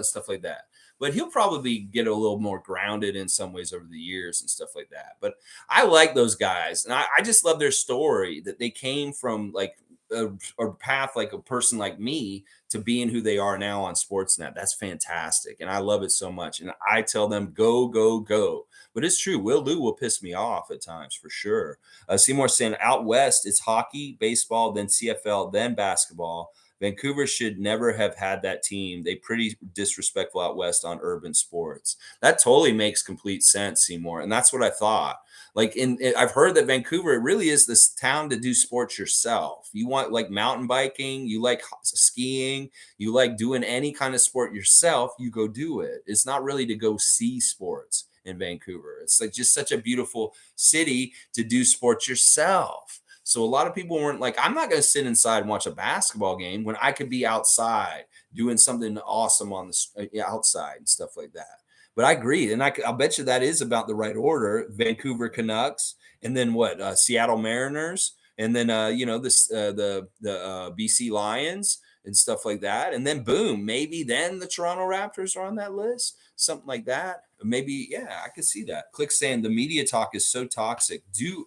stuff like that. But he'll probably get a little more grounded in some ways over the years and stuff like that. But I like those guys. And I just love their story that they came from like a path like a person like me to being who they are now on Sportsnet. That's fantastic. And I love it so much. And I tell them, go, go, go. But it's true. Will Lou will piss me off at times for sure. Seymour saying out west, it's hockey, baseball, then CFL, then basketball. Vancouver should never have had that team. They pretty disrespectful out west on urban sports. That totally makes complete sense, Seymour. And that's what I thought. Like I've heard that Vancouver, it really is this town to do sports yourself. You want like mountain biking, you like skiing, you like doing any kind of sport yourself, you go do it. It's not really to go see sports in Vancouver. It's like just such a beautiful city to do sports yourself. So a lot of people weren't like, I'm not going to sit inside and watch a basketball game when I could be outside doing something awesome on the outside and stuff like that. But I agree, and I'll bet you that is about the right order. Vancouver Canucks, and then what? Seattle Mariners, and then the BC Lions and stuff like that. And then boom, maybe then the Toronto Raptors are on that list, something like that. Maybe, yeah, I could see that. Click saying the media talk is so toxic.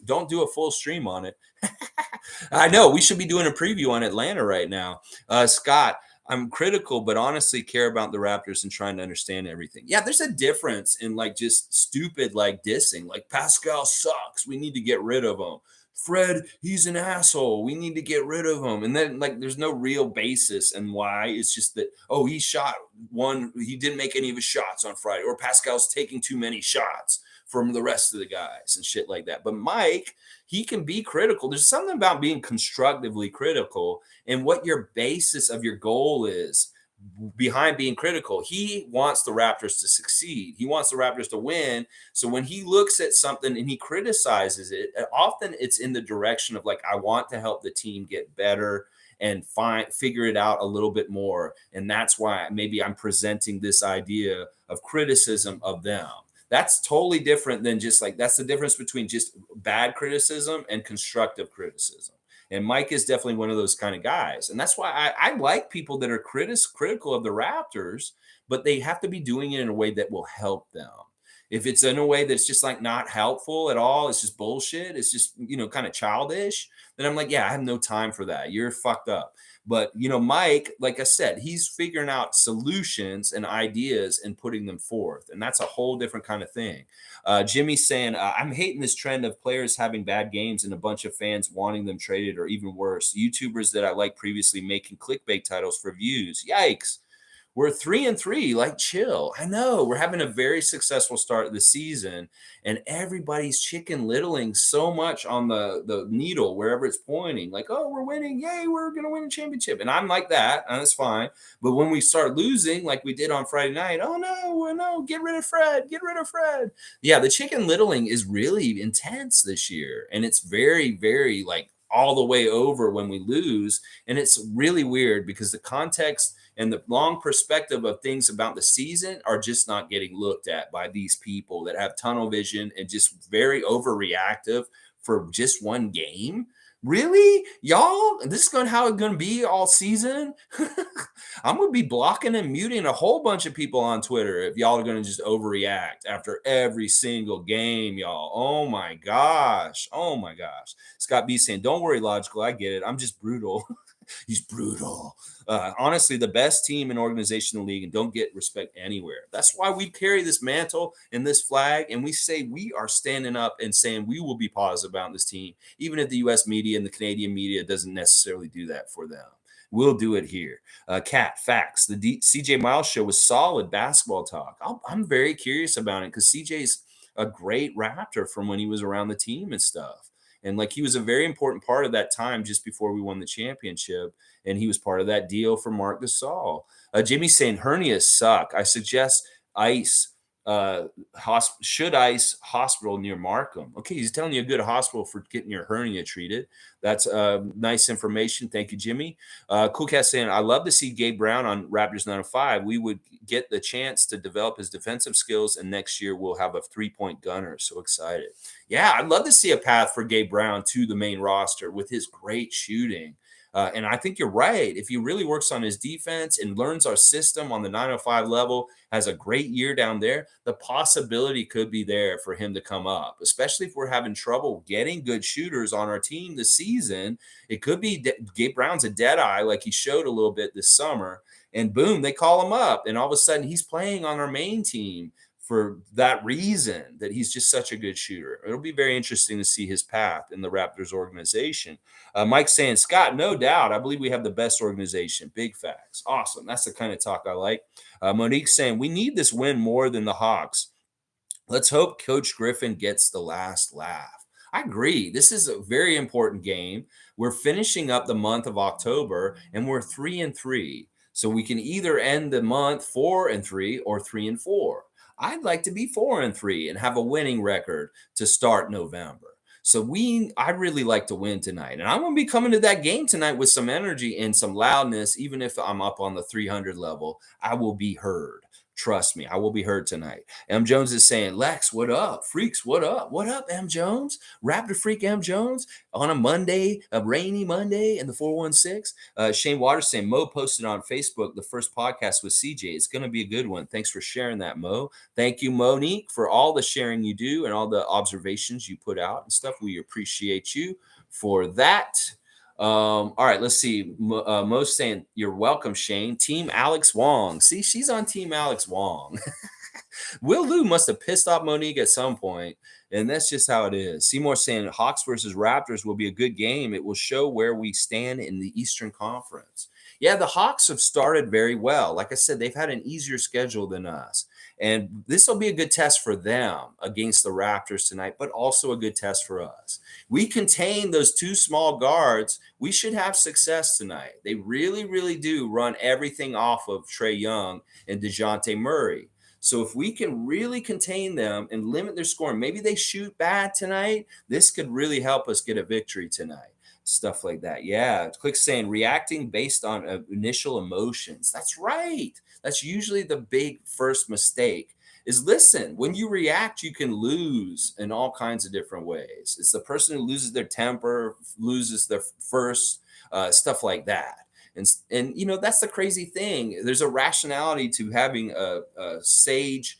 Don't do a full stream on it. I know we should be doing a preview on Atlanta right now. Scott, I'm critical, but honestly care about the Raptors and trying to understand everything. Yeah, there's a difference in like just stupid like dissing. Like Pascal sucks. We need to get rid of him. Fred, he's an asshole. We need to get rid of him. And then like there's no real basis and why. It's just that, oh, he shot one, he didn't make any of his shots on Friday, or Pascal's taking too many shots from the rest of the guys and shit like that. But Mike, he can be critical. There's something about being constructively critical and what your basis of your goal is behind being critical. He wants the Raptors to succeed. He wants the Raptors to win. So when he looks at something and he criticizes it, often it's in the direction of like, I want to help the team get better and figure it out a little bit more. And that's why maybe I'm presenting this idea of criticism of them. That's totally different than just like, that's the difference between just bad criticism and constructive criticism. And Mike is definitely one of those kind of guys. And that's why I like people that are critical of the Raptors, but they have to be doing it in a way that will help them. If it's in a way that's just like not helpful at all, it's just bullshit, it's just, kind of childish, then I'm like, yeah, I have no time for that. You're fucked up. But, Mike, like I said, he's figuring out solutions and ideas and putting them forth. And that's a whole different kind of thing. Jimmy's saying, I'm hating this trend of players having bad games and a bunch of fans wanting them traded, or even worse, YouTubers that I like previously making clickbait titles for views. Yikes. We're 3-3. Like, chill. I know we're having a very successful start of the season, and everybody's chicken littling so much on the needle wherever it's pointing. Like, oh, we're winning. Yay, we're gonna win a championship. And I'm like that, and that's fine. But when we start losing, like we did on Friday night, oh no, get rid of Fred, get rid of Fred. Yeah, the chicken littling is really intense this year, and it's very, very like all the way over when we lose. And it's really weird because the context and the long perspective of things about the season are just not getting looked at by these people that have tunnel vision and just very overreactive for just one game. Really, y'all? This is going how it's going to be all season. I'm going to be blocking and muting a whole bunch of people on Twitter if y'all are going to just overreact after every single game, y'all. Oh my gosh. Oh my gosh. Scott B saying, "Don't worry, Logical. I get it. I'm just brutal." He's brutal. Honestly, the best team and organization in the league, and don't get respect anywhere. That's why we carry this mantle and this flag, and we say we are standing up and saying we will be positive about this team, even if the U.S. media and the Canadian media doesn't necessarily do that for them. We'll do it here. Cat, facts. The CJ Miles show was solid basketball talk. I'm very curious about it because CJ's a great Raptor from when he was around the team and stuff. And like he was a very important part of that time just before we won the championship. And he was part of that deal for Marc Gasol. Jimmy's saying hernias suck. I suggest ice. Should ice hospital near Markham. Okay, he's telling you a good hospital for getting your hernia treated. That's nice information. Thank you, Jimmy. Cool Cat saying, I love to see Gabe Brown on Raptors 905. We would get the chance to develop his defensive skills, and next year we'll have a 3-point gunner. So excited. Yeah, I'd love to see a path for Gabe Brown to the main roster with his great shooting. And I think you're right. If he really works on his defense and learns our system on the 905 level, has a great year down there, the possibility could be there for him to come up, especially if we're having trouble getting good shooters on our team this season. It could be Gabe Brown's a dead eye like he showed a little bit this summer. And boom, they call him up. And all of a sudden he's playing on our main team for that reason, that he's just such a good shooter. It'll be very interesting to see his path in the Raptors organization. Mike saying, Scott, no doubt. I believe we have the best organization. Big facts. Awesome. That's the kind of talk I like. Monique saying, we need this win more than the Hawks. Let's hope Coach Griffin gets the last laugh. I agree. This is a very important game. We're finishing up the month of October, and we're 3-3. So we can either end the month 4-3 or 3-4. I'd like to be 4-3 and have a winning record to start November. So I'd really like to win tonight. And I'm going to be coming to that game tonight with some energy and some loudness. Even if I'm up on the 300 level, I will be heard. Trust me, I will be heard tonight. M. Jones is saying, Lex, what up? Freaks, what up? What up, M. Jones? Raptor Freak M. Jones on a Monday, a rainy Monday in the 416. Shane Waters saying, Mo posted on Facebook the first podcast with CJ. It's going to be a good one. Thanks for sharing that, Mo. Thank you, Monique, for all the sharing you do and all the observations you put out and stuff. We appreciate you for that. All right, let's see. Mo's saying, you're welcome, Shane. Team Alex Wong. See, she's on Team Alex Wong. Will Lou must have pissed off Monique at some point, and that's just how it is. Seymour saying Hawks versus Raptors will be a good game. It will show where we stand in the Eastern Conference. Yeah, the Hawks have started very well. Like I said, they've had an easier schedule than us. And this will be a good test for them against the Raptors tonight, but also a good test for us. We contain those two small guards. We should have success tonight. They really, really do run everything off of Trae Young and DeJounte Murray. So if we can really contain them and limit their scoring, maybe they shoot bad tonight, this could really help us get a victory tonight. Stuff like that. Yeah. Click saying reacting based on initial emotions. That's right. That's usually the big first mistake. is listen. When you react, you can lose in all kinds of different ways. It's the person who loses their temper, loses their first, stuff like that. And that's the crazy thing. There's a rationality to having a sage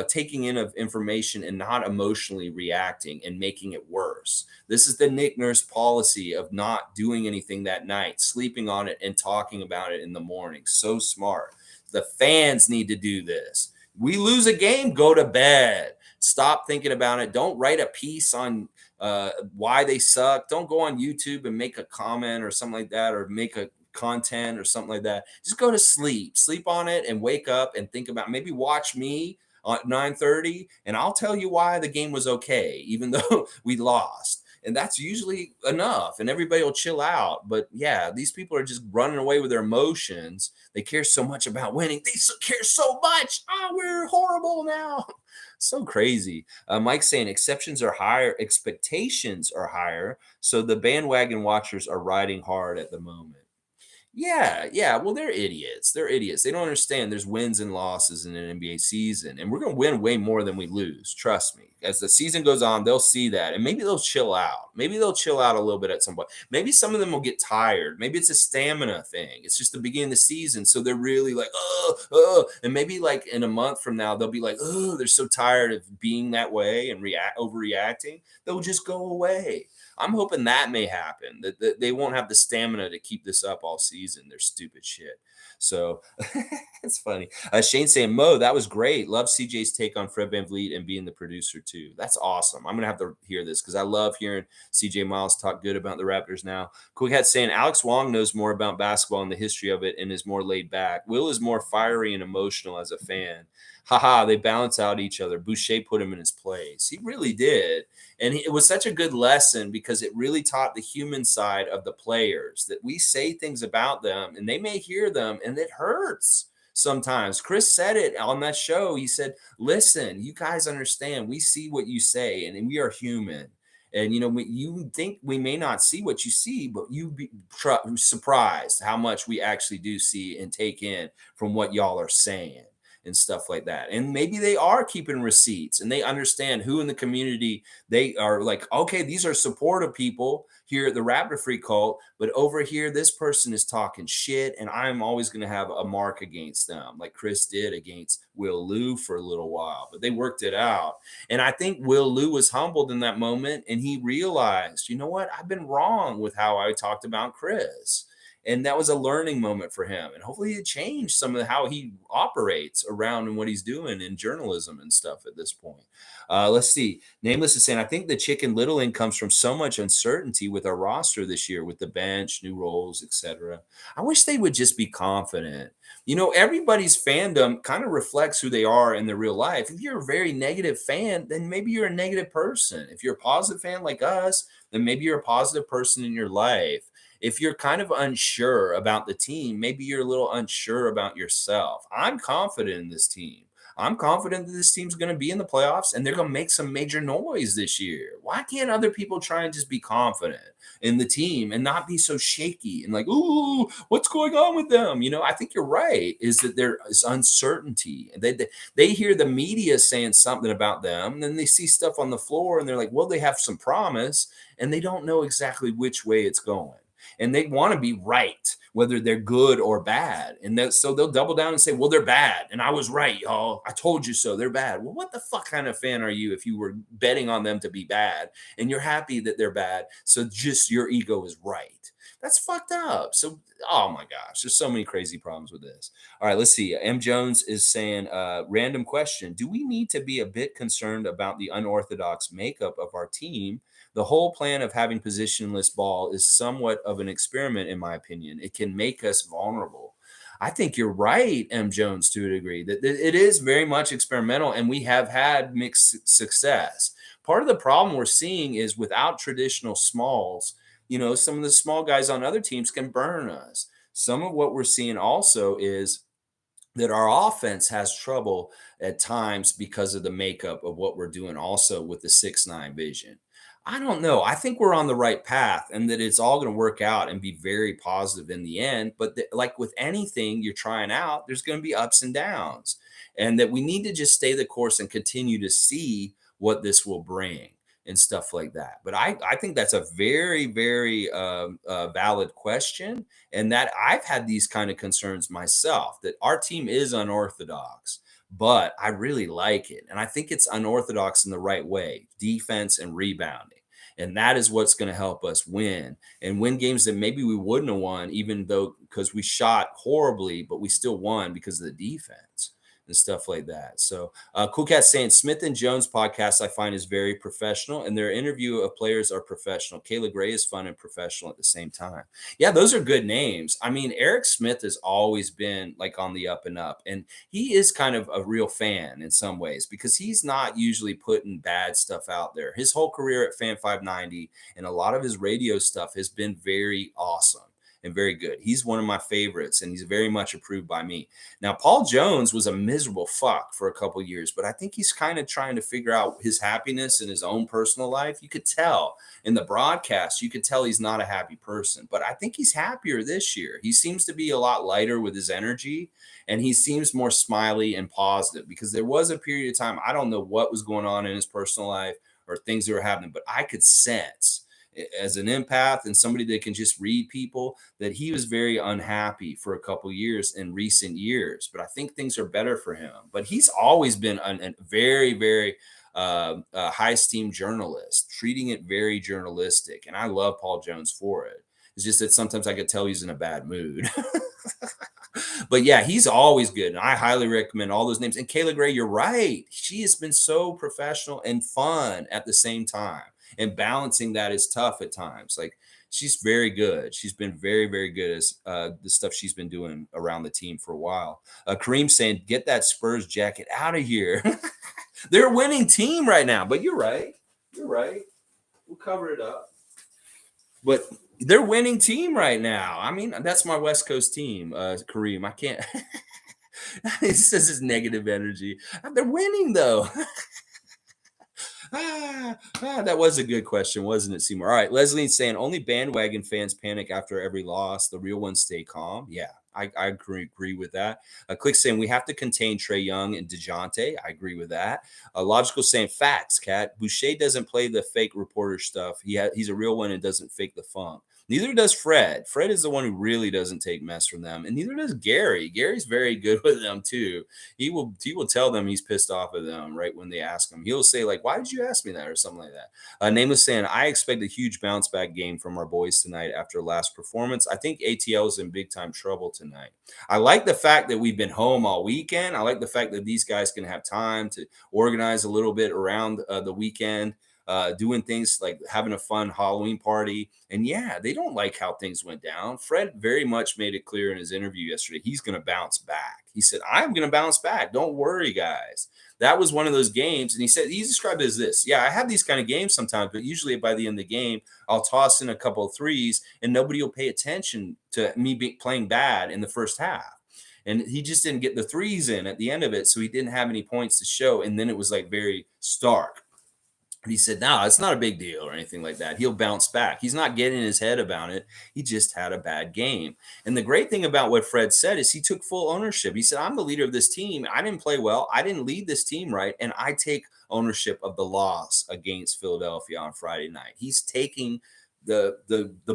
taking in of information and not emotionally reacting and making it worse. This is the Nick Nurse policy of not doing anything that night, sleeping on it and talking about it in the morning. So smart. The fans need to do this. We lose a game, go to bed. Stop thinking about it. Don't write a piece on why they suck. Don't go on YouTube and make a comment or something like that, or make a content or something like that. Just go to sleep. Sleep on it and wake up and think about, maybe watch me at 9:30 and I'll tell you why the game was okay, even though we lost. And that's usually enough and everybody will chill out. But yeah, these people are just running away with their emotions. They care so much about winning. They care so much. Oh, we're horrible now. So crazy. Mike's saying exceptions are higher, expectations are higher. So the bandwagon watchers are riding hard at the moment. Yeah, yeah. Well, they're idiots. They're idiots. They don't understand there's wins and losses in an NBA season, and we're going to win way more than we lose. Trust me. As the season goes on, they'll see that, and maybe they'll chill out. Maybe they'll chill out a little bit at some point. Maybe some of them will get tired. Maybe it's a stamina thing. It's just the beginning of the season, so they're really like, oh, and maybe like in a month from now, they'll be like, oh, they're so tired of being that way and overreacting. They'll just go away. I'm hoping that may happen. That they won't have the stamina to keep this up all season. They're stupid shit. So it's funny. Shane saying, Mo, that was great. Love CJ's take on Fred VanVleet and being the producer too. That's awesome. I'm gonna have to hear this because I love hearing CJ Miles talk good about the Raptors now. Quick Hat saying Alex Wong knows more about basketball and the history of it and is more laid back. Will is more fiery and emotional as a fan. Haha, they balance out each other. Boucher put him in his place. He really did. And it was such a good lesson because it really taught the human side of the players that we say things about them and they may hear them and it hurts sometimes. Chris said it on that show. He said, listen, you guys understand. We see what you say and we are human. And you think we may not see what you see, but you'd be surprised how much we actually do see and take in from what y'all are saying and stuff like that. And maybe they are keeping receipts and they understand who in the community they are like, okay, these are supportive people here at the Raptor Freak cult, but over here, this person is talking shit and I'm always going to have a mark against them, like Chris did against Will Lou for a little while, but they worked it out. And I think Will Lou was humbled in that moment and he realized, you know what? I've been wrong with how I talked about Chris. And that was a learning moment for him. And hopefully it changed some of how he operates around and what he's doing in journalism and stuff at this point. Let's see. Nameless is saying, I think the chicken littling comes from so much uncertainty with our roster this year, with the bench, new roles, etc. I wish they would just be confident. Everybody's fandom kind of reflects who they are in their real life. If you're a very negative fan, then maybe you're a negative person. If you're a positive fan like us, then maybe you're a positive person in your life. If you're kind of unsure about the team, maybe you're a little unsure about yourself. I'm confident in this team. I'm confident that this team's going to be in the playoffs and they're going to make some major noise this year. Why can't other people try and just be confident in the team and not be so shaky and like, ooh, what's going on with them? I think you're right, is that there is uncertainty. They hear the media saying something about them, and then they see stuff on the floor and they're like, well, they have some promise, and they don't know exactly which way it's going. And they want to be right, whether they're good or bad. And so they'll double down and say, well, they're bad. And I was right, y'all. I told you so. They're bad. Well, what the fuck kind of fan are you if you were betting on them to be bad and you're happy that they're bad? So just your ego is right. That's fucked up. So, oh my gosh, there's so many crazy problems with this. All right, let's see. M. Jones is saying, random question. Do we need to be a bit concerned about the unorthodox makeup of our team? The whole plan of having positionless ball is somewhat of an experiment, in my opinion. It can make us vulnerable. I think you're right, M. Jones, to a degree, that it is very much experimental, and we have had mixed success. Part of the problem we're seeing is without traditional smalls, some of the small guys on other teams can burn us. Some of what we're seeing also is that our offense has trouble at times because of the makeup of what we're doing also with the 6-9 vision. I don't know. I think we're on the right path and that it's all going to work out and be very positive in the end. But like with anything you're trying out, there's going to be ups and downs. And that we need to just stay the course and continue to see what this will bring and stuff like that. But I think that's a very, very valid question, and that I've had these kind of concerns myself that our team is unorthodox, but I really like it. And I think it's unorthodox in the right way, defense and rebounding. And that is what's going to help us win and win games that maybe we wouldn't have won, even though because we shot horribly, but we still won because of the defense and stuff like that. So, Cool Cat saying Smith and Jones podcast I find is very professional, and their interview of players are professional. Kayla Gray is fun and professional at the same time. Yeah, those are good names. I mean, Eric Smith has always been like on the up and up, and he is kind of a real fan in some ways because he's not usually putting bad stuff out there. His whole career at Fan 590 and a lot of his radio stuff has been very awesome and very good. He's one of my favorites, and he's very much approved by me. Now, Paul Jones was a miserable fuck for a couple years, but I think he's kind of trying to figure out his happiness in his own personal life. You could tell in the broadcast, you could tell he's not a happy person, but I think he's happier this year. He seems to be a lot lighter with his energy, and he seems more smiley and positive because there was a period of time, I don't know what was going on in his personal life or things that were happening, but I could sense as an empath and somebody that can just read people that he was very unhappy for a couple years in recent years, but I think things are better for him. But he's always been a very, very high esteemed journalist, treating it very journalistic, and I love Paul Jones for it. It's just that sometimes I could tell he's in a bad mood. But yeah, he's always good, and I highly recommend all those names. And Kayla Gray, you're right, she has been so professional and fun at the same time, and balancing that is tough at times. Like, she's very good. She's been very, very good as the stuff she's been doing around the team for a while. Kareem saying, get that Spurs jacket out of here. They're a winning team right now, but you're right. You're right. We'll cover it up. But they're winning team right now. I mean, that's my West Coast team, Kareem. I can't. It says it's negative energy. They're winning though. That was a good question, wasn't it, Seymour? All right, Leslie's saying only bandwagon fans panic after every loss. The real ones stay calm. Yeah, I agree with that. Click saying we have to contain Trey Young and DeJounte. I agree with that. Logical saying facts, Cat. Boucher doesn't play the fake reporter stuff. He's a real one and doesn't fake the funk. Neither does Fred. Fred is the one who really doesn't take mess from them, and neither does Gary. Gary's very good with them too. He will tell them he's pissed off at them right when they ask him. He'll say like, "Why did you ask me that?" or something like that. Nameless saying, "I expect a huge bounce back game from our boys tonight after last performance. I think ATL is in big time trouble tonight. I like the fact that we've been home all weekend. I like the fact that these guys can have time to organize a little bit around the weekend." Doing things like having a fun Halloween party. And yeah, they don't like how things went down. Fred very much made it clear in his interview yesterday, he's going to bounce back. He said, I'm going to bounce back. Don't worry, guys. That was one of those games. And he described it as this. Yeah, I have these kind of games sometimes, but usually by the end of the game, I'll toss in a couple of threes and nobody will pay attention to me playing bad in the first half. And he just didn't get the threes in at the end of it. So he didn't have any points to show. And then it was like very stark. And he said, no, it's not a big deal or anything like that. He'll bounce back. He's not getting in his head about it. He just had a bad game. And the great thing about what Fred said is he took full ownership. He said, I'm the leader of this team. I didn't play well. I didn't lead this team right. And I take ownership of the loss against Philadelphia on Friday night. He's taking the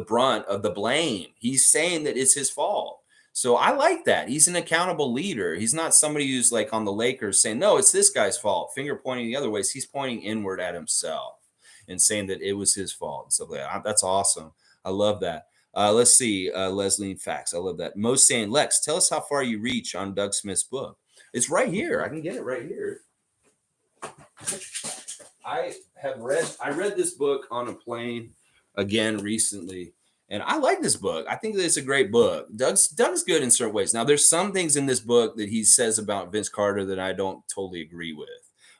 brunt of the blame. He's saying that it's his fault. So I like that. He's an accountable leader. He's not somebody who's like on the Lakers saying, no, it's this guy's fault, finger pointing the other ways. He's pointing inward at himself and saying that it was his fault and stuff like that. That's awesome. I love that. Let's see. Leslie Facts. I love that. Most saying, Lex, tell us how far you reach on Doug Smith's book. It's right here. I can get it right here. I read this book on a plane again recently. And I like this book. I think that it's a great book. Doug's good in certain ways. Now, there's some things in this book that he says about Vince Carter that I don't totally agree with.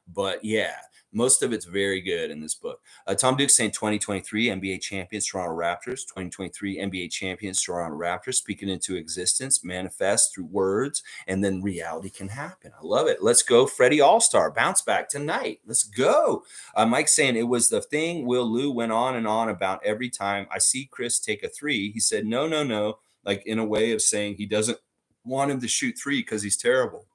But yeah, Most of it's very good in this book. Tom Duke saying 2023 NBA champions, Toronto Raptors. 2023 NBA champions, Toronto Raptors. Speaking into existence, manifest through words, and then reality can happen. I love it. Let's go, Freddie All-Star. Bounce back tonight. Let's go. Mike saying it was the thing Will Lou went on and on about every time I see Chris take a three. He said, no, no, no. Like in a way of saying he doesn't want him to shoot three because he's terrible.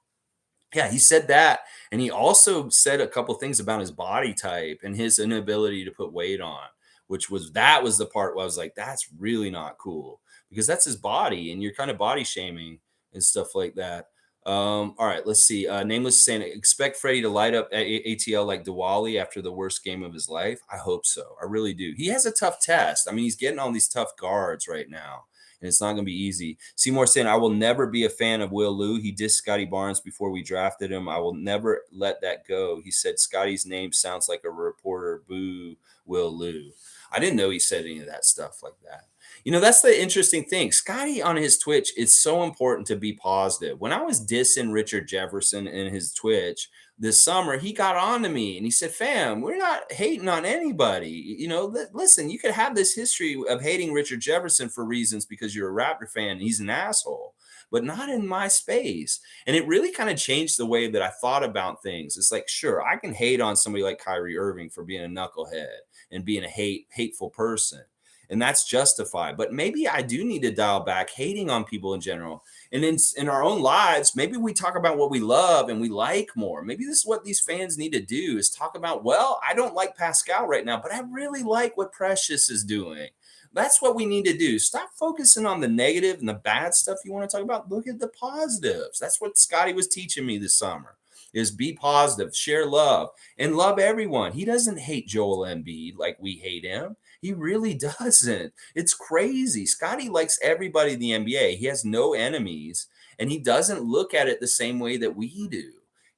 Yeah, he said that. And he also said a couple things about his body type and his inability to put weight on, which was that was the part where I was like, that's really not cool because that's his body and you're kind of body shaming and stuff like that. All right, let's see. Nameless is saying, expect Freddie to light up ATL like Diwali after the worst game of his life. I hope so. I really do. He has a tough test. I mean, he's getting all these tough guards right now and it's not going to be easy. Seymour saying, I will never be a fan of Will Lou. He dissed Scotty Barnes before we drafted him. I will never let that go. He said Scotty's name sounds like a reporter. Boo, Will Lou. I didn't know he said any of that stuff like that. You know, that's the interesting thing. Scotty on his Twitch, it's so important to be positive. When I was dissing Richard Jefferson in his Twitch this summer, he got on to me and he said, fam, we're not hating on anybody. You know, listen, you could have this history of hating Richard Jefferson for reasons because you're a Raptor fan and he's an asshole, but not in my space. And it really kind of changed the way that I thought about things. It's like, sure, I can hate on somebody like Kyrie Irving for being a knucklehead and being a hateful person. And that's justified. But maybe I do need to dial back hating on people in general. And in our own lives, maybe we talk about what we love and we like more. Maybe this is what these fans need to do is talk about, well, I don't like Pascal right now, but I really like what Precious is doing. That's what we need to do. Stop focusing on the negative and the bad stuff you want to talk about. Look at the positives. That's what Scotty was teaching me this summer is be positive, share love, and love everyone. He doesn't hate Joel Embiid like we hate him. He really doesn't. It's crazy. Scotty likes everybody in the NBA. He has no enemies, and he doesn't look at it the same way that we do.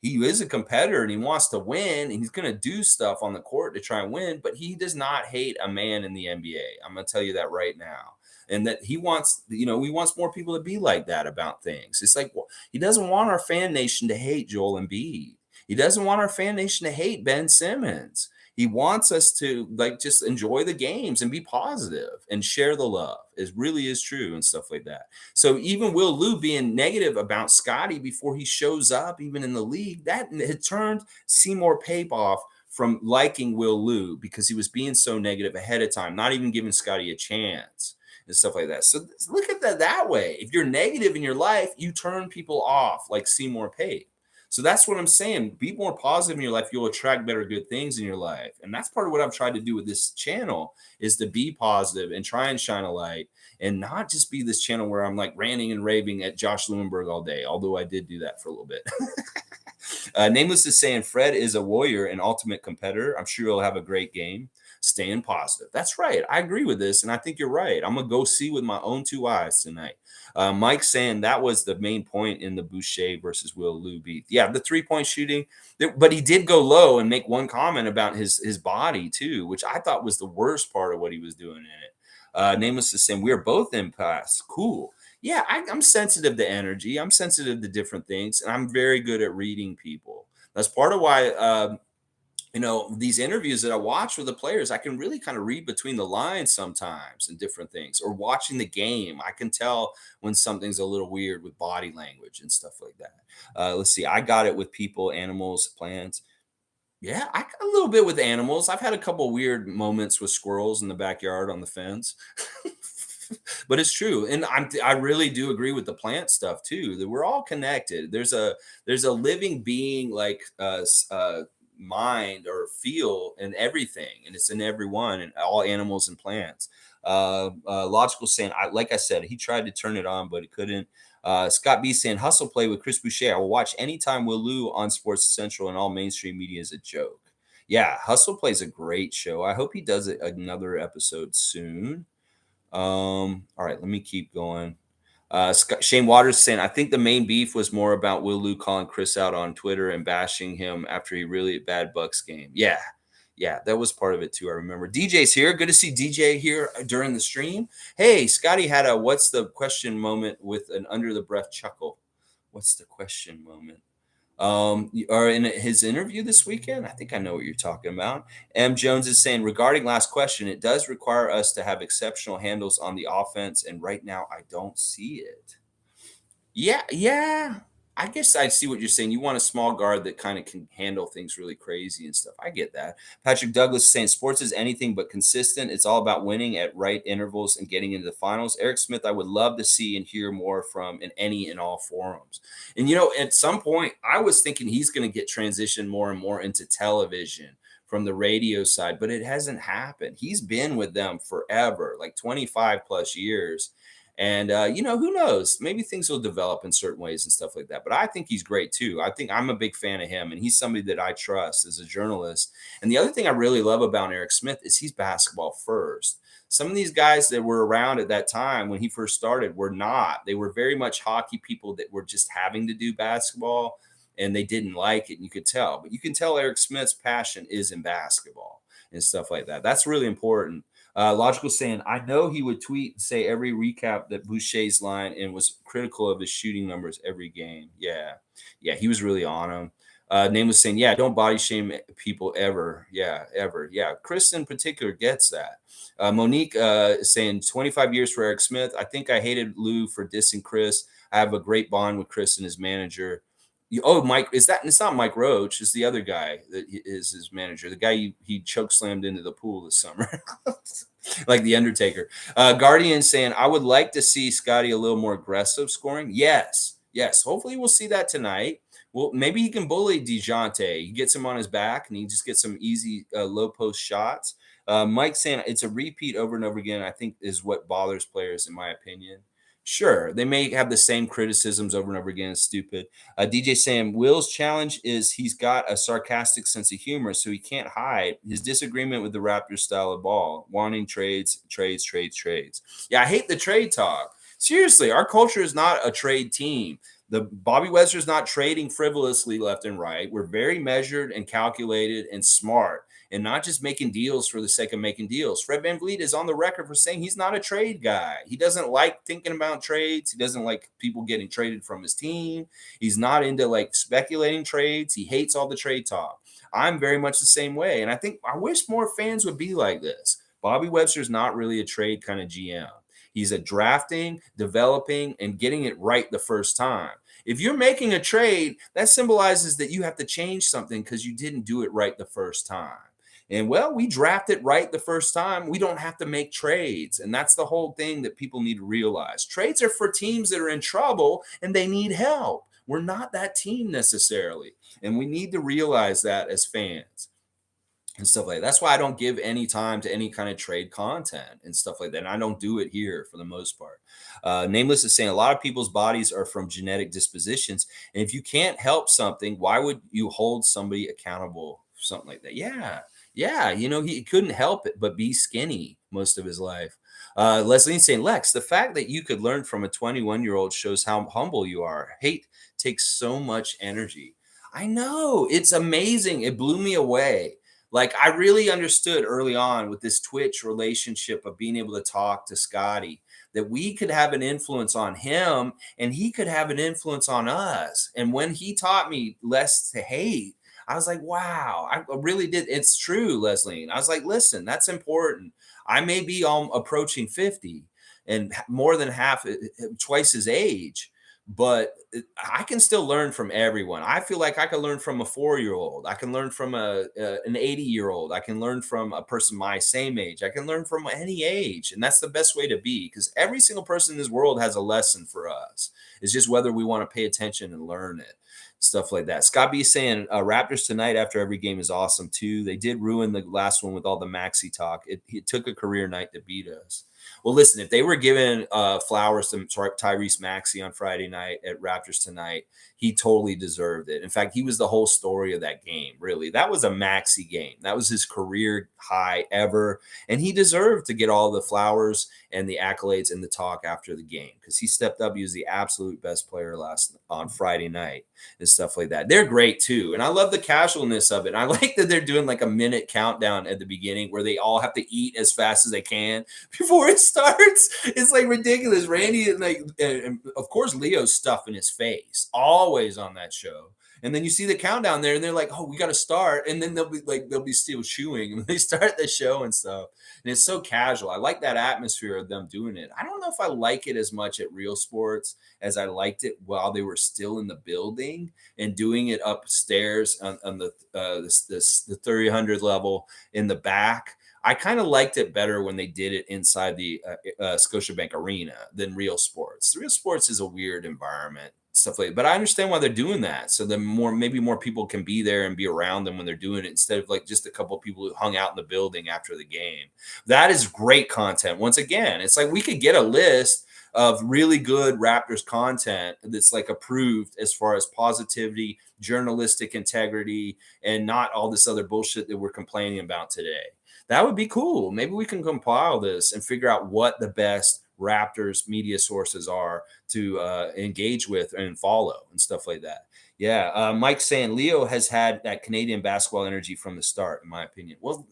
He is a competitor and he wants to win, and he's going to do stuff on the court to try and win, but he does not hate a man in the NBA. I'm going to tell you that right now. And that he wants, he wants more people to be like that about things. It's like, well, he doesn't want our fan nation to hate Joel Embiid. He doesn't want our fan nation to hate Ben Simmons. He wants us to just enjoy the games and be positive and share the love. It really is true and stuff like that. So even Will Lou being negative about Scotty before he shows up, even in the league, that had turned Seymour Pape off from liking Will Lou because he was being so negative ahead of time, not even giving Scotty a chance and stuff like that. So look at that way. If you're negative in your life, you turn people off like Seymour Pape. So that's what I'm saying. Be more positive in your life. You'll attract better good things in your life. And that's part of what I've tried to do with this channel is to be positive and try and shine a light and not just be this channel where I'm like ranting and raving at Josh Lewenberg all day, although I did do that for a little bit. Nameless is saying Fred is a warrior and ultimate competitor. I'm sure he'll have a great game. Staying positive. That's right. I agree with this. And I think you're right. I'm going to go see with my own two eyes tonight. Mike saying that was the main point in the Boucher versus Will Lou beat. Yeah, the 3-point shooting. But he did go low and make one comment about his body too, which I thought was the worst part of what he was doing in it. Nameless is saying we're both empaths. Cool. Yeah, I'm sensitive to energy. I'm sensitive to different things. And I'm very good at reading people. That's part of why these interviews that I watch with the players, I can really kind of read between the lines sometimes and different things. Or watching the game, I can tell when something's a little weird with body language and stuff like that. Let's see. I got it with people, animals, plants. Yeah, I got a little bit with animals. I've had a couple weird moments with squirrels in the backyard on the fence. But it's true, and I really do agree with the plant stuff too. That we're all connected. There's a living being like mind or feel in everything, and it's in everyone and all animals and plants. Logical saying, like I said, he tried to turn it on, but he couldn't. Scott B saying, hustle play with Chris Boucher. I will watch anytime Will Lou on Sports Central and all mainstream media is a joke. Yeah, Hustle Play is a great show. I hope he does another episode soon. All right, let me keep going. Shane Waters saying, I think the main beef was more about Will Lou calling Chris out on Twitter and bashing him after he really bad Bucks game. Yeah, that was part of it too. I remember. DJ's here. Good to see DJ here during the stream. Hey, Scotty had a what's the question moment with an under the breath chuckle. What's the question moment? Or in his interview this weekend, I think I know what you're talking about. M. Jones is saying, regarding last question, it does require us to have exceptional handles on the offense, and right now I don't see it. Yeah, yeah. I guess I see what you're saying. You want a small guard that kind of can handle things really crazy and stuff. I get that. Patrick Douglas is saying sports is anything but consistent. It's all about winning at right intervals and getting into the finals. Eric Smith, I would love to see and hear more from in any and all forums. And at some point, I was thinking he's going to get transitioned more and more into television from the radio side, but it hasn't happened. He's been with them forever, like 25 plus years, and who knows? Maybe things will develop in certain ways and stuff like that. But I think he's great too. I think I'm a big fan of him, and he's somebody that I trust as a journalist. And the other thing I really love about Eric Smith is he's basketball first. Some of these guys that were around at that time when he first started were not. They were very much hockey people that were just having to do basketball, and they didn't like it. And you could tell. But you can tell Eric Smith's passion is in basketball and stuff like that. That's really important. Logical saying, I know he would tweet and say every recap that Boucher's line and was critical of his shooting numbers every game. Yeah. Yeah. He was really on him. Name was saying, yeah, don't body shame people ever. Yeah. Ever. Yeah. Chris in particular gets that. Monique is saying 25 years for Eric Smith. I think I hated Lou for dissing Chris. I have a great bond with Chris and his manager. Mike, is that? It's not Mike Roach. It's the other guy that is his manager. The guy he choke slammed into the pool this summer, like the Undertaker. Guardian saying, I would like to see Scotty a little more aggressive scoring. Yes, yes. Hopefully, we'll see that tonight. Well, maybe he can bully DeJounte. He gets him on his back, and he just gets some easy low post shots. Mike saying it's a repeat over and over again. I think is what bothers players, in my opinion. Sure, they may have the same criticisms over and over again. It's stupid. DJ saying Will's challenge is he's got a sarcastic sense of humor, so he can't hide his disagreement with the Raptors style of ball, wanting trades, trades, trades, trades. Yeah, I hate the trade talk. Seriously, our culture is not a trade team. The Bobby Webster's not trading frivolously left and right. We're very measured and calculated and smart, and not just making deals for the sake of making deals. Fred VanVleet is on the record for saying he's not a trade guy. He doesn't like thinking about trades. He doesn't like people getting traded from his team. He's not into like speculating trades. He hates all the trade talk. I'm very much the same way. And I wish more fans would be like this. Bobby Webster's not really a trade kind of GM. He's a drafting, developing, and getting it right the first time. If you're making a trade, that symbolizes that you have to change something because you didn't do it right the first time. And well, we draft it right the first time. We don't have to make trades. And that's the whole thing that people need to realize. Trades are for teams that are in trouble and they need help. We're not that team necessarily. And we need to realize that as fans and stuff like that. That's why I don't give any time to any kind of trade content and stuff like that. And I don't do it here for the most part. Nameless is saying a lot of people's bodies are from genetic dispositions. And if you can't help something, why would you hold somebody accountable for something like that? Yeah. Yeah. He couldn't help it but be skinny most of his life. Leslie's saying, Lex, the fact that you could learn from a 21-year-old shows how humble you are. Hate takes so much energy. I know. It's amazing. It blew me away. Like I really understood early on with this Twitch relationship of being able to talk to Scotty that we could have an influence on him and he could have an influence on us. And when he taught me less to hate, I was like, wow, I really did. It's true, Leslie. And I was like, listen, that's important. I may be approaching 50 and more than half, twice his age, but I can still learn from everyone. I feel like I can learn from a 4-year-old. I can learn from an 80-year-old. I can learn from a person my same age. I can learn from any age. And that's the best way to be because every single person in this world has a lesson for us. It's just whether we want to pay attention and learn it. Stuff like that. Scott B is saying Raptors tonight after every game is awesome too. They did ruin the last one with all the Maxi talk. It took a career night to beat us. Well, listen, if they were giving flowers to Tyrese Maxey on Friday night at Raptors tonight, he totally deserved it. In fact, he was the whole story of that game, really. That was a Maxey game. That was his career high ever. And he deserved to get all the flowers and the accolades and the talk after the game because he stepped up. He was the absolute best player on Friday night and stuff like that. They're great, too. And I love the casualness of it. I like that they're doing like a minute countdown at the beginning where they all have to eat as fast as they can before it starts. It's like ridiculous. Randy and of course Leo's stuff in his face, always on that show. And then you see the countdown there, and they're like, "Oh, we got to start." And then they'll be still chewing when they start the show and stuff. And it's so casual. I like that atmosphere of them doing it. I don't know if I like it as much at Real Sports as I liked it while they were still in the building and doing it upstairs on the 300 level in the back. I kind of liked it better when they did it inside the Scotiabank Arena than Real Sports. Real Sports is a weird environment, stuff like that. But I understand why they're doing that. So then maybe more people can be there and be around them when they're doing it instead of like just a couple of people who hung out in the building after the game. That is great content. Once again, it's like we could get a list of really good Raptors content that's like approved as far as positivity, journalistic integrity, and not all this other bullshit that we're complaining about today. That would be cool. Maybe we can compile this and figure out what the best Raptors media sources are to engage with and follow and stuff like that. Yeah, Mike's saying Leo has had that Canadian basketball energy from the start, in my opinion. Well,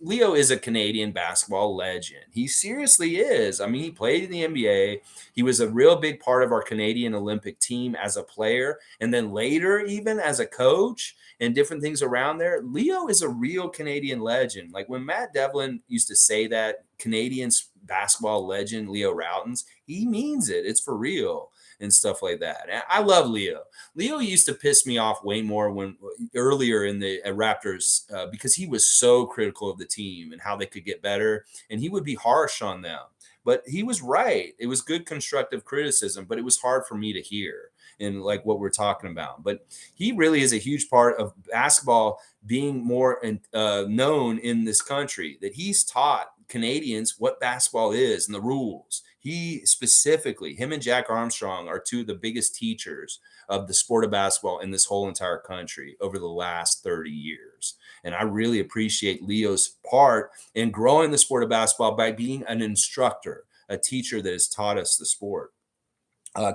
Leo is a Canadian basketball legend. He seriously is. I mean, he played in the NBA. He was a real big part of our Canadian Olympic team as a player, and then later, even as a coach and different things around there. Leo is a real Canadian legend. Like when Matt Devlin used to say that Canadian basketball legend, Leo Routens, he means it. It's for real and stuff like that. And I love Leo. Leo used to piss me off way more when earlier in the Raptors because he was so critical of the team and how they could get better, and he would be harsh on them. But he was right. It was good constructive criticism, but it was hard for me to hear in like what we're talking about. But he really is a huge part of basketball being more known in this country. That he's taught Canadians what basketball is and the rules. He specifically, him and Jack Armstrong are two of the biggest teachers of the sport of basketball in this whole entire country over the last 30 years. And I really appreciate Leo's part in growing the sport of basketball by being an instructor, a teacher that has taught us the sport.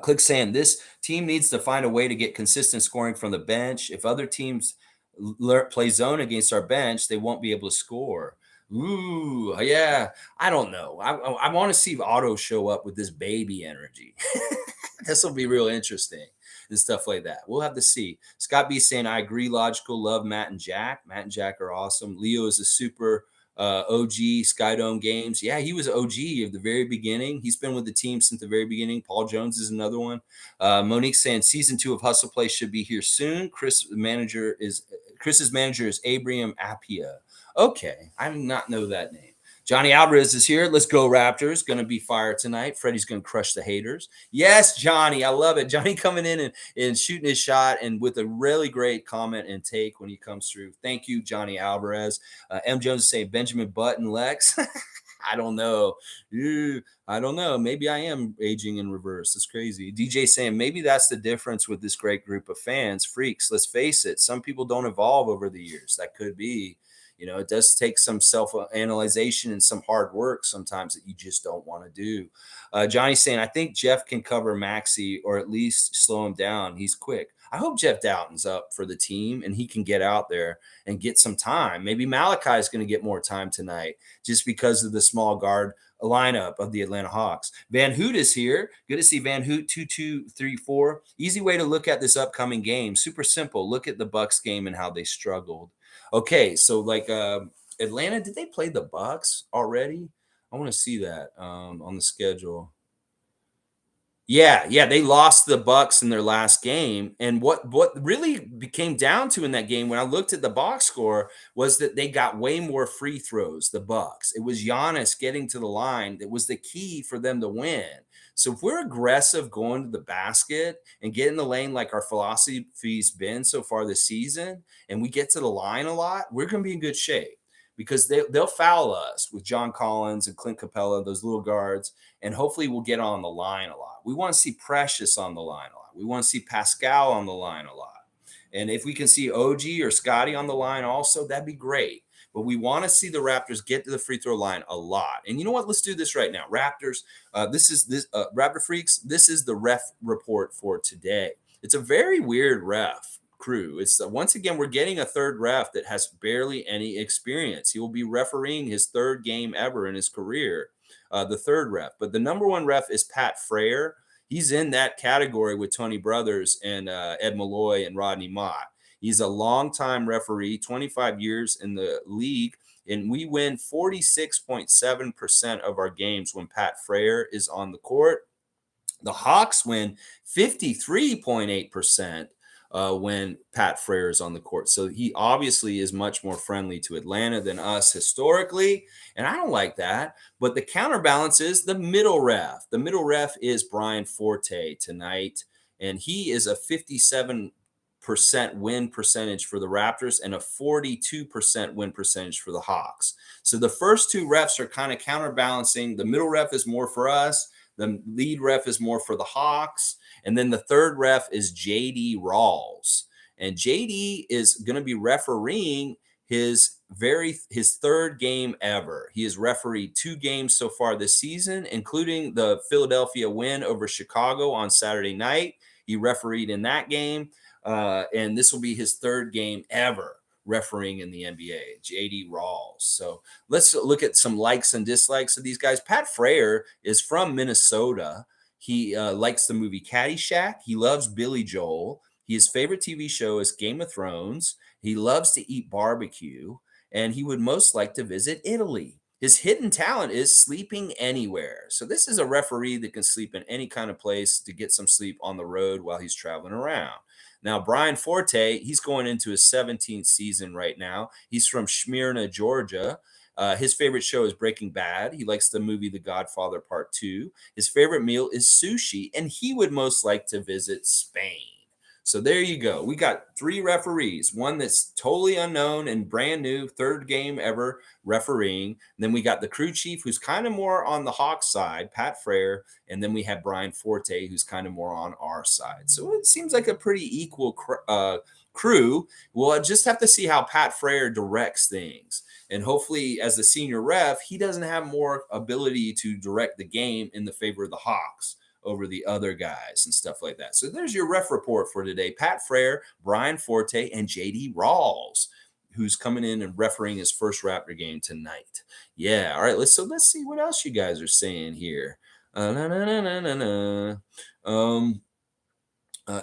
Click saying this team needs to find a way to get consistent scoring from the bench. If other teams play zone against our bench, they won't be able to score. Ooh, yeah. I don't know. I want to see Otto show up with this baby energy. This will be real interesting and stuff like that. We'll have to see. Scott B saying, I agree. Logical. Love Matt and Jack. Matt and Jack are awesome. Leo is a super OG Skydome games. Yeah, he was OG of the very beginning. He's been with the team since the very beginning. Paul Jones is another one. Monique saying season 2 of Hustle Play should be here soon. Chris's manager is Abraham Appia. Okay, I did not know that name. Johnny Alvarez is here. Let's go Raptors. Going to be fire tonight. Freddie's going to crush the haters. Yes, Johnny. I love it. Johnny coming in and shooting his shot and with a really great comment and take when he comes through. Thank you, Johnny Alvarez. M. Jones is saying Benjamin Button, Lex. I don't know. I don't know. Maybe I am aging in reverse. It's crazy. DJ saying maybe that's the difference with this great group of fans, freaks. Let's face it. Some people don't evolve over the years. That could be. You know, it does take some self-analyzation and some hard work sometimes that you just don't want to do. Johnny's saying, I think Jeff can cover Maxey or at least slow him down. He's quick. I hope Jeff Doughton's up for the team and he can get out there and get some time. Maybe Malachi is going to get more time tonight just because of the small guard lineup of the Atlanta Hawks. Van Hoot is here. Good to see Van Hoot 2234. Easy way to look at this upcoming game. Super simple. Look at the Bucks game and how they struggled. Okay, so like Atlanta, did they play the Bucks already? I want to see that on the schedule. Yeah, they lost the Bucks in their last game, and what really came down to in that game when I looked at the box score was that they got way more free throws. The Bucks, it was Giannis getting to the line that was the key for them to win. So if we're aggressive going to the basket and get in the lane like our philosophy's been so far this season, and we get to the line a lot, we're going to be in good shape because they'll foul us with John Collins and Clint Capella, those little guards, and hopefully we'll get on the line a lot. We want to see Precious on the line a lot. We want to see Pascal on the line a lot. And if we can see OG or Scotty on the line also, that'd be great. But we want to see the Raptors get to the free throw line a lot. And you know what? Let's do this right now. Raptors, Raptor Freaks, this is the ref report for today. It's a very weird ref crew. It's once again, we're getting a third ref that has barely any experience. He will be refereeing his third game ever in his career. The third ref, but the number one ref is Pat Frayer. He's in that category with Tony Brothers and Ed Malloy and Rodney Mott. He's a longtime referee, 25 years in the league, and we win 46.7% of our games when Pat Frayer is on the court. The Hawks win 53.8% when Pat Frayer is on the court. So he obviously is much more friendly to Atlanta than us historically. And I don't like that. But the counterbalance is the middle ref. The middle ref is Brian Forte tonight. And he is a 57% win percentage for the Raptors and a 42% win percentage for the Hawks. So the first two refs are kind of counterbalancing. The middle ref is more for us. The lead ref is more for the Hawks. And then the third ref is JD Rawls. And JD is going to be refereeing his third game ever. He has refereed 2 games so far this season, including the Philadelphia win over Chicago on Saturday night. He refereed in that game. And this will be his third game ever refereeing in the NBA, JD Rawls. So let's look at some likes and dislikes of these guys. Pat Frayer is from Minnesota. He likes the movie Caddyshack. He loves Billy Joel. His favorite TV show is Game of Thrones. He loves to eat barbecue, and he would most like to visit Italy. His hidden talent is sleeping anywhere. So this is a referee that can sleep in any kind of place to get some sleep on the road while he's traveling around. Now, Brian Forte, he's going into his 17th season right now. He's from Smyrna, Georgia. His favorite show is Breaking Bad. He likes the movie The Godfather Part 2. His favorite meal is sushi, and he would most like to visit Spain. So there you go. We got 3 referees, one that's totally unknown and brand new, third game ever refereeing. And then we got the crew chief, who's kind of more on the Hawks side, Pat Frayer. And then we have Brian Forte, who's kind of more on our side. So it seems like a pretty equal crew. We'll just have to see how Pat Frayer directs things. And hopefully, as the senior ref, he doesn't have more ability to direct the game in the favor of the Hawks over the other guys and stuff like that. So there's your ref report for today. Pat Frayer, Brian Forte, and JD Rawls, who's coming in and refereeing his first Raptor game tonight. Yeah, all right, let's see what else you guys are saying here.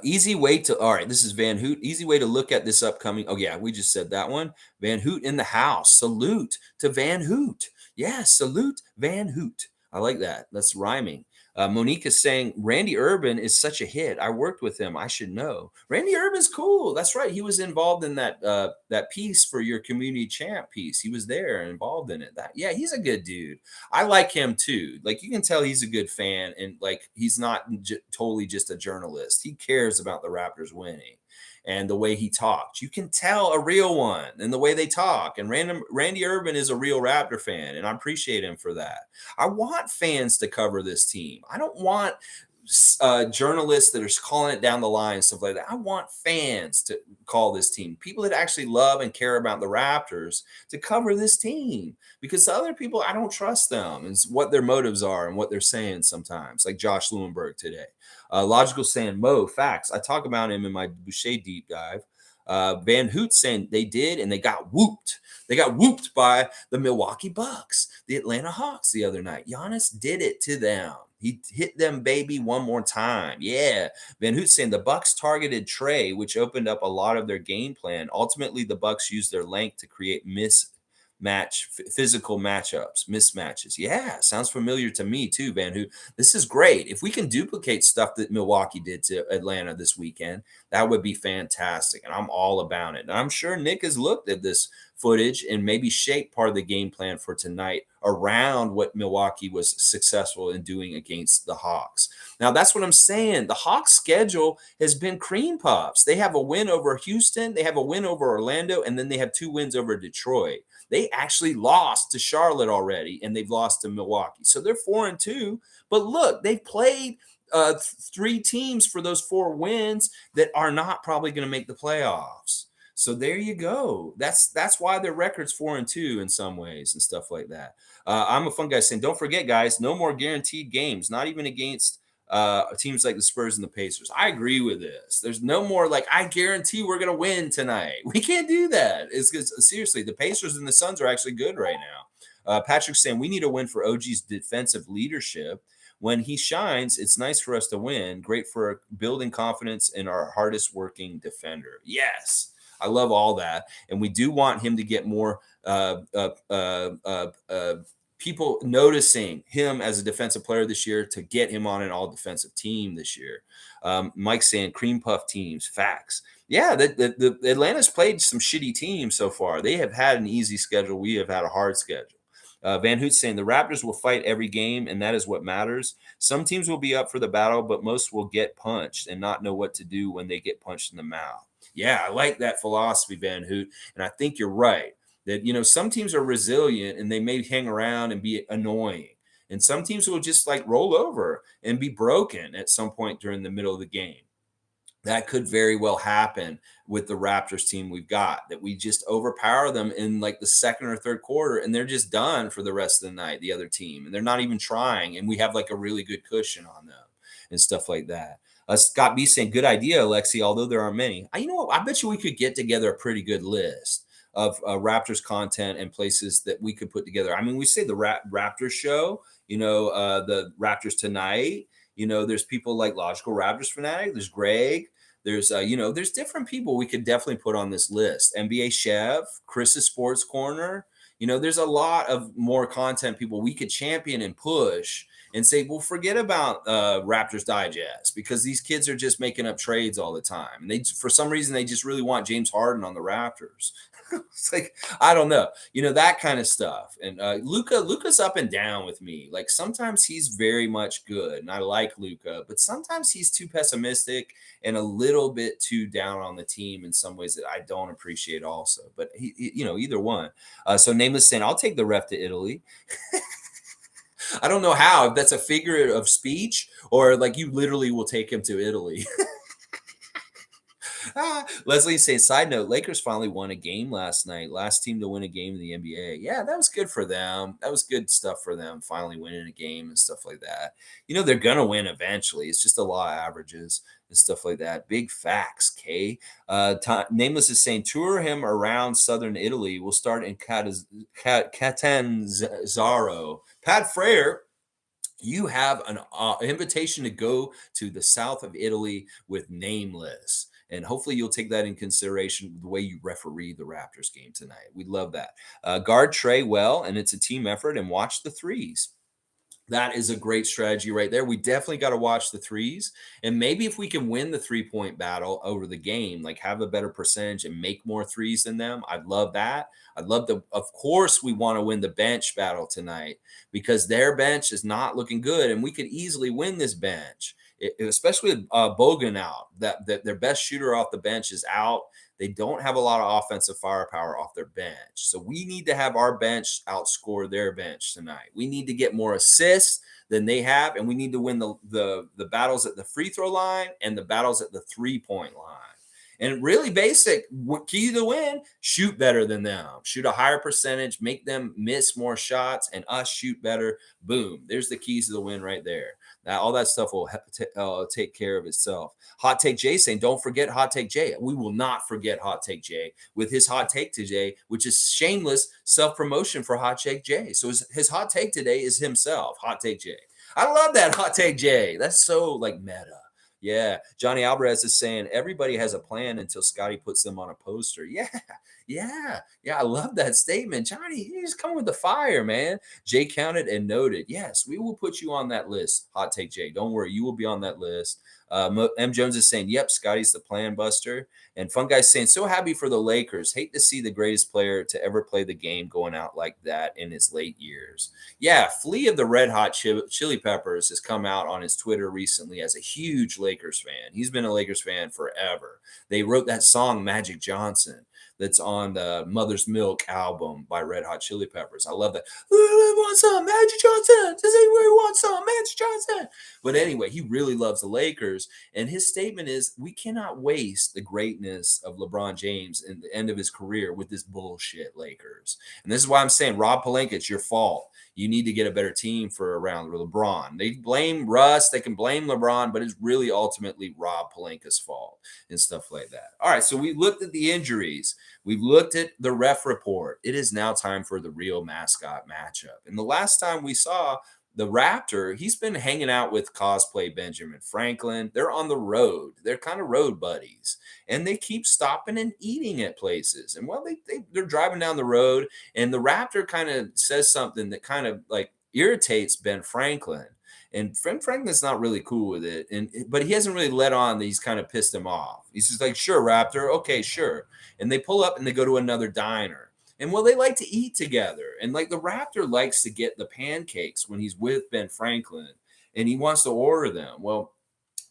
Easy way to, all right, this is Van Hoot. Easy way to look at this upcoming, oh yeah, we just said that one. Van Hoot in the house. Salute to Van Hoot. Yeah, salute Van Hoot. I like that. That's rhyming. Monique is saying, Randy Urban is such a hit. I worked with him. I should know. Randy Urban's cool. That's right. He was involved in that piece for your community champ piece. He was there and involved in it. Yeah, he's a good dude. I like him too. Like, you can tell he's a good fan, and like, he's not totally just a journalist. He cares about the Raptors winning. And the way he talked, you can tell a real one in the way they talk. And Randy Urban is a real Raptor fan, and I appreciate him for that. I want fans to cover this team. I don't want journalists that are calling it down the line and stuff like that. I want fans to call this team, people that actually love and care about the Raptors, to cover this team, because the other people, I don't trust them and what their motives are and what they're saying sometimes, like Josh Lewenberg today. Logical saying, Mo, facts. I talk about him in my Boucher deep dive. Van Hoot saying they did, and they got whooped. They got whooped by the Milwaukee Bucks, the Atlanta Hawks the other night. Giannis did it to them. He hit them, baby, one more time. Yeah. Van Hoot saying the Bucks targeted Trey, which opened up a lot of their game plan. Ultimately, the Bucks used their length to create physical matchups, mismatches. Yeah, sounds familiar to me too, Van Hoot. This is great. If we can duplicate stuff that Milwaukee did to Atlanta this weekend, that would be fantastic. And I'm all about it. And I'm sure Nick has looked at this footage and maybe shaped part of the game plan for tonight around what Milwaukee was successful in doing against the Hawks. Now, that's what I'm saying. The Hawks' schedule has been cream puffs. They have a win over Houston, they have a win over Orlando, and then they have 2 wins over Detroit. They actually lost to Charlotte already, and they've lost to Milwaukee. So they're 4-2. But look, they've played 3 teams for those 4 wins that are not probably going to make the playoffs. So there you go. That's why their record's 4-2 in some ways and stuff like that. I'm a fun guy saying, don't forget, guys, no more guaranteed games, not even against teams like the Spurs and the Pacers. I agree with this. There's no more like, I guarantee we're going to win tonight. We can't do that. It's because seriously, the Pacers and the Suns are actually good right now. Patrick's saying we need a win for OG's defensive leadership. When he shines, it's nice for us to win. Great for building confidence in our hardest working defender. Yes, I love all that. And we do want him to get more people noticing him as a defensive player this year to get him on an all defensive team this year. Mike saying cream puff teams, facts. Yeah, the Atlanta's played some shitty teams so far. They have had an easy schedule. We have had a hard schedule. Van Hoot saying the Raptors will fight every game, and that is what matters. Some teams will be up for the battle, but most will get punched and not know what to do when they get punched in the mouth. Yeah, I like that philosophy, Van Hoot, and I think you're right that some teams are resilient and they may hang around and be annoying, and some teams will just like roll over and be broken at some point during the middle of the game. That could very well happen with the Raptors team we've got, that we just overpower them in like the second or third quarter and they're just done for the rest of the night, the other team, and they're not even trying, and we have like a really good cushion on them and stuff like that. Scott B saying, good idea, Alexi, although there aren't many. You know what? I bet you we could get together a pretty good list of Raptors content and places that we could put together. I mean, we say the Raptors show, the Raptors tonight. There's people like Logical Raptors Fanatic. There's Greg. There's different people we could definitely put on this list. NBA Chef, Chris's Sports Corner. There's a lot of more content people we could champion and push and say, well, forget about Raptors Digest, because these kids are just making up trades all the time. And for some reason, they just really want James Harden on the Raptors. It's like, I don't know, that kind of stuff. And Luka's up and down with me. Like sometimes he's very much good and I like Luka, but sometimes he's too pessimistic and a little bit too down on the team in some ways that I don't appreciate also. But he either one. So Nameless saying, I'll take the ref to Italy. I don't know how, if that's a figure of speech or like you literally will take him to Italy. Leslie saying, side note, Lakers finally won a game last night. Last team to win a game in the NBA. Yeah, that was good for them. That was good stuff for them, finally winning a game and stuff like that. They're going to win eventually. It's just a law of averages and stuff like that. Big facts, Kay. Nameless is saying, tour him around southern Italy. We'll start in Catanzaro. Pat Frere, you have an invitation to go to the south of Italy with Nameless. And hopefully you'll take that in consideration the way you referee the Raptors game tonight. We'd love that. Guard Trey well, and it's a team effort, and watch the threes. That is a great strategy right there. We definitely got to watch the threes. And maybe if we can win the 3-point battle over the game, like have a better percentage and make more threes than them, I'd love that. I'd love to, of course, we want to win the bench battle tonight because their bench is not looking good. And we could easily win this bench, especially with Bogan out. That their best shooter off the bench is out. They don't have a lot of offensive firepower off their bench. So we need to have our bench outscore their bench tonight. We need to get more assists than they have, and we need to win the battles at the free throw line and the battles at the 3-point line. And really basic, key to win, shoot better than them. Shoot a higher percentage, make them miss more shots, and us shoot better. Boom. There's the keys to the win right there. Now, all that stuff will take care of itself. Hot Take Jay saying, don't forget Hot Take Jay. We will not forget Hot Take Jay with his hot take today, which is shameless self-promotion for Hot Take Jay. So his hot take today is himself, Hot Take Jay. I love that, Hot Take Jay. That's so like meta. Yeah. Johnny Alvarez is saying everybody has a plan until Scotty puts them on a poster. Yeah. I love that statement. Johnny, he's coming with the fire, man. Jay counted and noted. Yes, we will put you on that list. Hot Take Jay. Don't worry. You will be on that list. M. Jones is saying, yep, Scotty's the plan buster. And Fun Guy's saying, so happy for the Lakers. Hate to see the greatest player to ever play the game going out like that in his late years. Yeah, Flea of the Red Hot Chili Peppers has come out on his Twitter recently as a huge Lakers fan. He's been a Lakers fan forever. They wrote that song, Magic Johnson, that's on the Mother's Milk album by Red Hot Chili Peppers. I love that. Who wants some Magic Johnson? Does anybody want some Magic Johnson? But anyway, he really loves the Lakers. And his statement is, we cannot waste the greatness of LeBron James in the end of his career with this bullshit Lakers. And this is why I'm saying, Rob Pelinka, it's your fault. You need to get a better team for around LeBron. They blame Russ. They can blame LeBron, but it's really ultimately Rob Pelinka's fault and stuff like that. All right, so we looked at the injuries. We've looked at the ref report. It is now time for the real mascot matchup. And the last time we saw the Raptor, he's been hanging out with cosplay Benjamin Franklin. They're on the road. They're kind of road buddies, and they keep stopping and eating at places. And well, they're driving down the road, and the Raptor kind of says something that kind of like irritates Ben Franklin. And Franklin's not really cool with it, but he hasn't really let on that he's kind of pissed him off. He's just like, "Sure, Raptor, okay, sure." And they pull up and they go to another diner. And well, they like to eat together. And like the Raptor likes to get the pancakes when he's with Ben Franklin and he wants to order them. Well,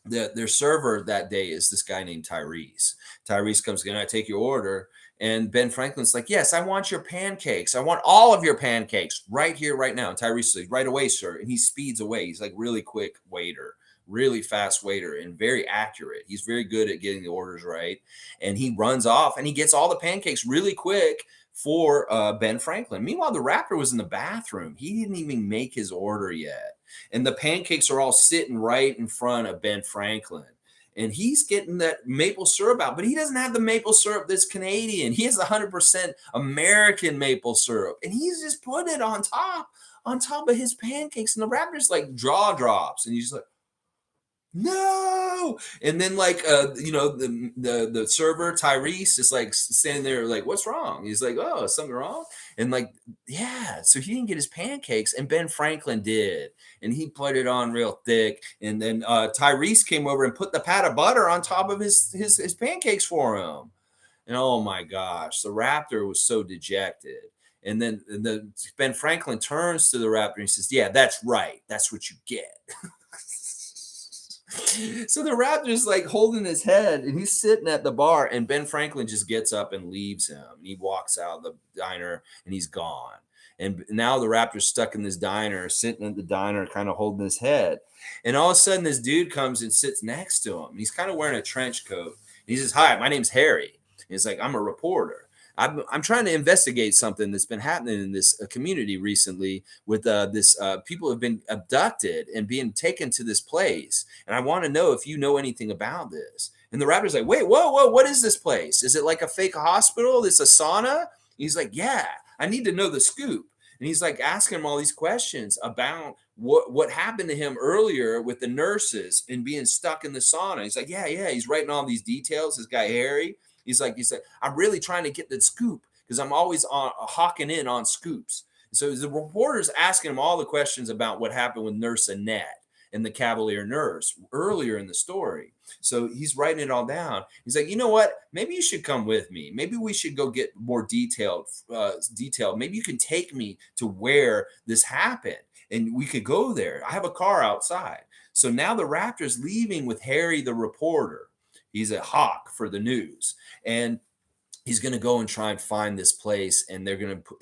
their server that day is this guy named Tyrese. Tyrese comes, "Can I take your order?" And Ben Franklin's like, "Yes, I want your pancakes. I want all of your pancakes right here, right now." And Tyrese is like, "Right away, sir." And he speeds away. He's like really quick waiter, really fast waiter, and very accurate. He's very good at getting the orders right. And he runs off and he gets all the pancakes really quick for Ben Franklin. Meanwhile, the Raptor was in the bathroom. He didn't even make his order yet. And the pancakes are all sitting right in front of Ben Franklin. And he's getting that maple syrup out, but he doesn't have the maple syrup that's Canadian. He has 100% American maple syrup. And he's just putting it on top of his pancakes. And the Raptor's like jaw drops. And he's like, "No!" And then like the server Tyrese is like standing there like, "What's wrong?" He's like, "Oh, is something wrong?" And like, yeah, so he didn't get his pancakes, and Ben Franklin did, and he put it on real thick. And then Tyrese came over and put the pat of butter on top of his pancakes for him. And oh my gosh, the Raptor was so dejected. And then Ben Franklin turns to the Raptor and he says, "Yeah, that's right. That's what you get." So the Raptor's like holding his head and he's sitting at the bar, and Ben Franklin just gets up and leaves him. And he walks out of the diner and he's gone. And now the Raptor's stuck in this diner, sitting at the diner, kind of holding his head. And all of a sudden, this dude comes and sits next to him. He's kind of wearing a trench coat. And he says, "Hi, my name's Harry." And he's like, "I'm a reporter. I'm trying to investigate something that's been happening in this community recently with this people have been abducted and being taken to this place. And I want to know if you know anything about this." And the Raptor's like, "Wait, whoa, what is this place? Is it like a fake hospital? It's a sauna?" And he's like, "Yeah, I need to know the scoop." And he's like asking him all these questions about what happened to him earlier with the nurses and being stuck in the sauna. He's like, yeah. He's writing all these details. This guy Harry. He's like, "I'm really trying to get the scoop because I'm always on hawking in on scoops." So the reporter's asking him all the questions about what happened with Nurse Annette and the Cavalier nurse earlier in the story. So he's writing it all down. He's like, "You know what? Maybe you should come with me. Maybe we should go get more detailed. Maybe you can take me to where this happened, and we could go there. I have a car outside." So now the Raptor's leaving with Harry, the reporter. He's a hawk for the news, and he's going to go and try and find this place. And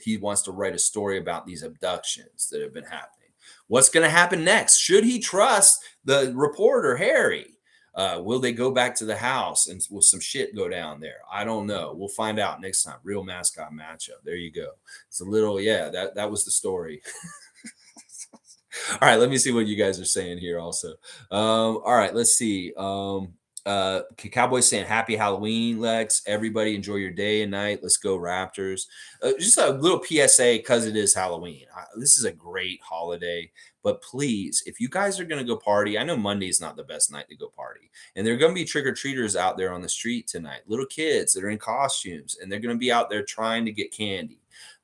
he wants to write a story about these abductions that have been happening. What's going to happen next? Should he trust the reporter, Harry? Will they go back to the house and will some shit go down there? I don't know. We'll find out next time. Real Mascot Matchup. There you go. It's a little, that was the story. All right, let me see what you guys are saying here also. All right, let's see. Cowboys saying happy Halloween, Lex. Everybody enjoy your day and night. Let's go Raptors. Just a little PSA because it is Halloween. This is a great holiday, but please, if you guys are going to go party, I know Monday is not the best night to go party. And there are going to be trick-or-treaters out there on the street tonight, little kids that are in costumes, and they're going to be out there trying to get candy.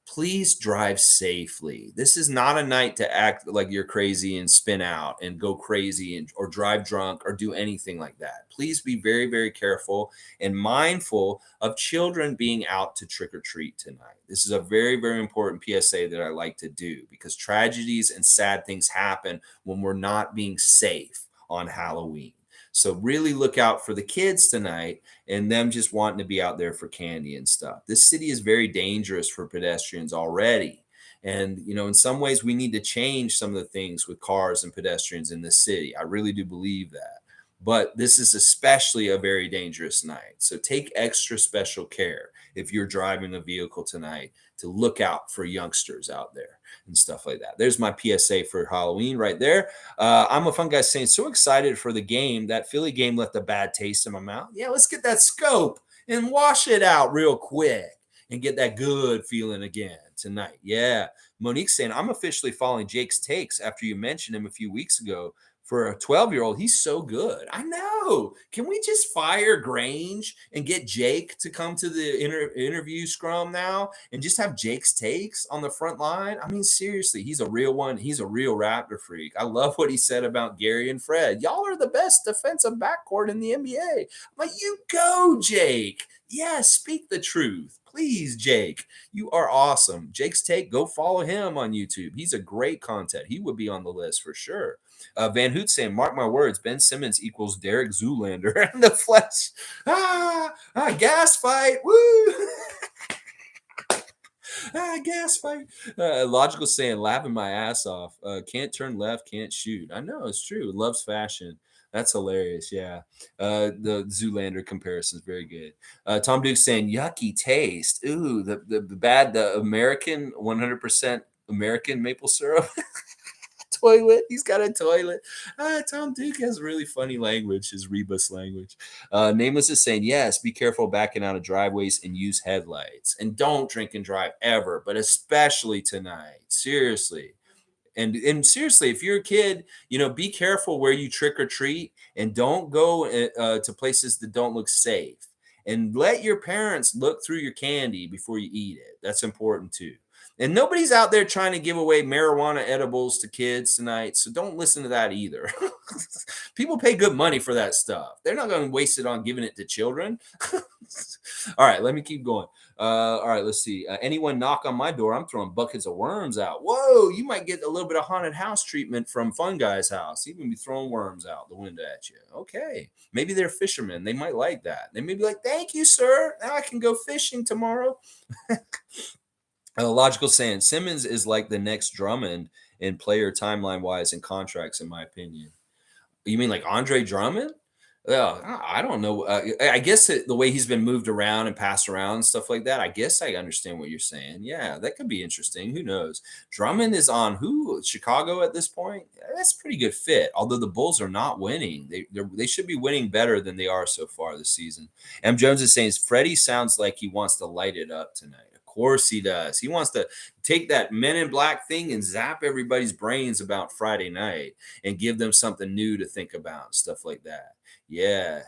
Please drive safely. This is not a night to act like you're crazy and spin out and go crazy or drive drunk or do anything like that. Please be very, very careful and mindful of children being out to trick or treat tonight. This is a very, very important PSA that I like to do because tragedies and sad things happen when we're not being safe on Halloween. So really look out for the kids tonight and them just wanting to be out there for candy and stuff. This city is very dangerous for pedestrians already. And, in some ways we need to change some of the things with cars and pedestrians in this city. I really do believe that. But this is especially a very dangerous night. So take extra special care if you're driving a vehicle tonight to look out for youngsters out there and stuff like that. There's my PSA for Halloween right there. I'm a fun guy saying, so excited for the game. That Philly game left a bad taste in my mouth. Yeah, let's get that scope and wash it out real quick. and get that good feeling again tonight. Yeah. Monique saying, I'm officially following Jake's takes after you mentioned him a few weeks ago. For a 12-year-old, he's so good. I know. Can we just fire Grange and get Jake to come to the interview scrum now and just have Jake's takes on the front line? I mean, seriously, he's a real one. He's a real Raptor freak. I love what he said about Gary and Fred. Y'all are the best defensive backcourt in the NBA. Like, you go, Jake. Yeah, speak the truth. Please, Jake. You are awesome. Jake's take, go follow him on YouTube. He's a great content. He would be on the list for sure. Van Hoot saying, mark my words, Ben Simmons equals Derek Zoolander in the flesh. Gas fight. Woo! Gas fight. Logical saying, laughing my ass off. Can't turn left, can't shoot. I know, it's true. Loves fashion. That's hilarious. Yeah. The Zoolander comparison is very good. Tom Duke saying, yucky taste. Ooh, the American, 100% American maple syrup. Toilet. He's got a toilet. Tom Duke has really funny language, his rebus language. Nameless is saying, yes, be careful backing out of driveways and use headlights. And don't drink and drive ever, but especially tonight. Seriously. And seriously, if you're a kid, be careful where you trick or treat and don't go to places that don't look safe. And let your parents look through your candy before you eat it. That's important too. And nobody's out there trying to give away marijuana edibles to kids tonight. So don't listen to that either. People pay good money for that stuff. They're not going to waste it on giving it to children. All right, let me keep going. All right, let's see. Anyone knock on my door, I'm throwing buckets of worms out. Whoa, you might get a little bit of haunted house treatment from Fun Guy's house. He can be throwing worms out the window at you. Okay, maybe they're fishermen. They might like that. They may be like, thank you, sir. Now I can go fishing tomorrow. Logical saying, Simmons is like the next Drummond in player timeline wise and contracts, in my opinion. You mean like Andre Drummond? I don't know. I guess the way he's been moved around and passed around and stuff like that, I guess I understand what you're saying. Yeah, that could be interesting. Who knows? Drummond is on who? Chicago at this point? That's a pretty good fit. Although the Bulls are not winning. They should be winning better than they are so far this season. M. Jones is saying, Freddie sounds like he wants to light it up tonight. Of course he does. He wants to take that Men in Black thing and zap everybody's brains about Friday night and give them something new to think about, stuff like that. Yeah.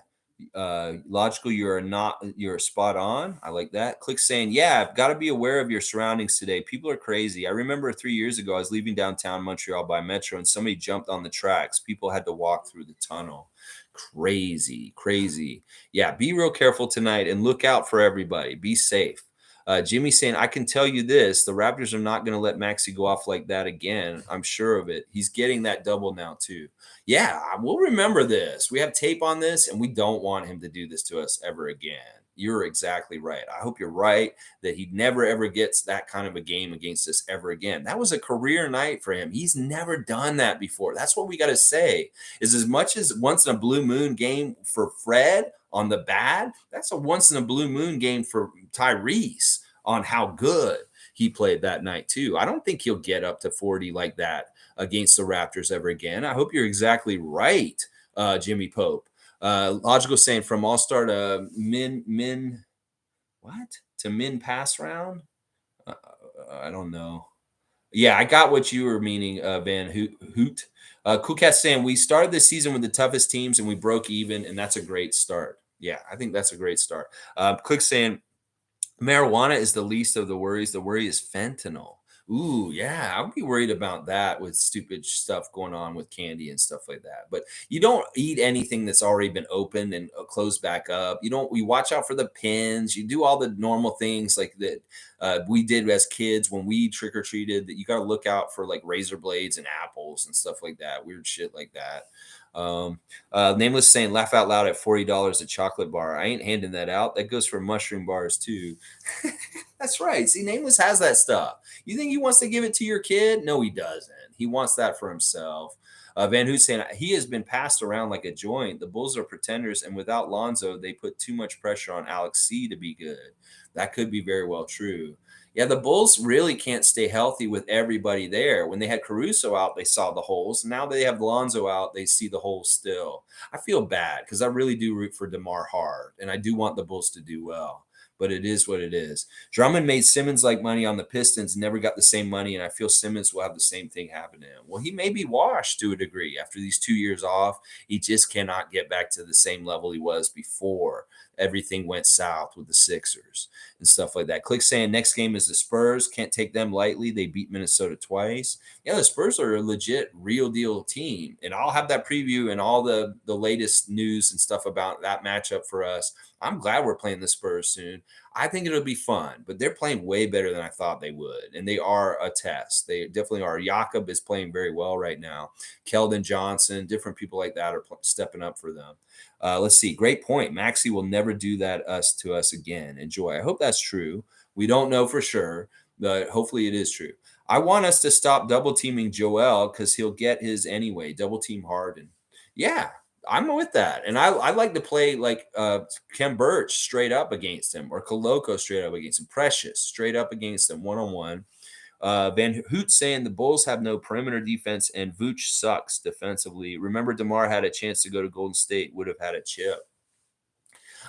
Logical, you're spot on. I like that. Click saying, yeah, I've got to be aware of your surroundings today. People are crazy. I remember 3 years ago, I was leaving downtown Montreal by Metro and somebody jumped on the tracks. People had to walk through the tunnel. Crazy. Yeah, be real careful tonight and look out for everybody. Be safe. Jimmy saying, I can tell you this, the Raptors are not going to let Maxey go off like that again. I'm sure of it. He's getting that double now too. Yeah, we'll remember this. We have tape on this, and we don't want him to do this to us ever again. You're exactly right. I hope you're right that he never, ever gets that kind of a game against us ever again. That was a career night for him. He's never done that before. That's what we got to say is as much as once in a blue moon game for Fred on the bad, that's a once in a blue moon game for Tyrese on how good he played that night too. I don't think he'll get up to 40 like that against the Raptors ever again. I hope you're exactly right, Jimmy Pope. Logical saying from all-star to min pass round. I don't know. Yeah, I got what you were meaning, Van Hoot. Cool Cat saying we started this season with the toughest teams and we broke even, and that's a great start. Yeah, I think that's a great start. Click saying marijuana is the least of the worries. The worry is fentanyl. Ooh, yeah, I would be worried about that with stupid stuff going on with candy and stuff like that. But you don't eat anything that's already been opened and closed back up. You watch out for the pins. You do all the normal things like that we did as kids when we trick or treated. That you got to look out for like razor blades and apples and stuff like that. Weird shit like that. Nameless saying laugh out loud at $40 a chocolate bar. I ain't handing that out. That goes for mushroom bars too. That's right. See, Nameless has that stuff. You think he wants to give it to your kid? No, he doesn't. He wants that for himself. Van Hoot saying he has been passed around like a joint. The Bulls are pretenders, and without Lonzo, they put too much pressure on Alex C to be good. That could be very well true. Yeah, the Bulls really can't stay healthy with everybody there. When they had Caruso out, they saw the holes. Now they have Lonzo out, they see the holes still. I feel bad because I really do root for DeMar hard, and I do want the Bulls to do well. but it is what it is. Drummond made Simmons like money on the Pistons, never got the same money, and I feel Simmons will have the same thing happen to him. Well, he may be washed to a degree after these 2 years off. He just cannot get back to the same level he was before everything went south with the Sixers and stuff like that. Click saying next game is the Spurs. Can't take them lightly. They beat Minnesota twice. Yeah, the Spurs are a legit, real deal team, and I'll have that preview and all the latest news and stuff about that matchup for us. I'm glad we're playing the Spurs soon. I think it'll be fun, but they're playing way better than I thought they would, and they are a test. They definitely are. Jakob is playing very well right now. Keldon Johnson, different people like that are stepping up for them. Let's see. Great point. Maxey will never do that to us again. Enjoy. I hope that's true. We don't know for sure, but hopefully it is true. I want us to stop double teaming Joel because he'll get his anyway. Double team Harden. Yeah, I'm with that. And I like to play like Kem Birch straight up against him, or Koloko straight up against him, Precious straight up against him one on one. Van Hoot saying the Bulls have no perimeter defense and Vooch sucks defensively. Remember, DeMar had a chance to go to Golden State, would have had a chip.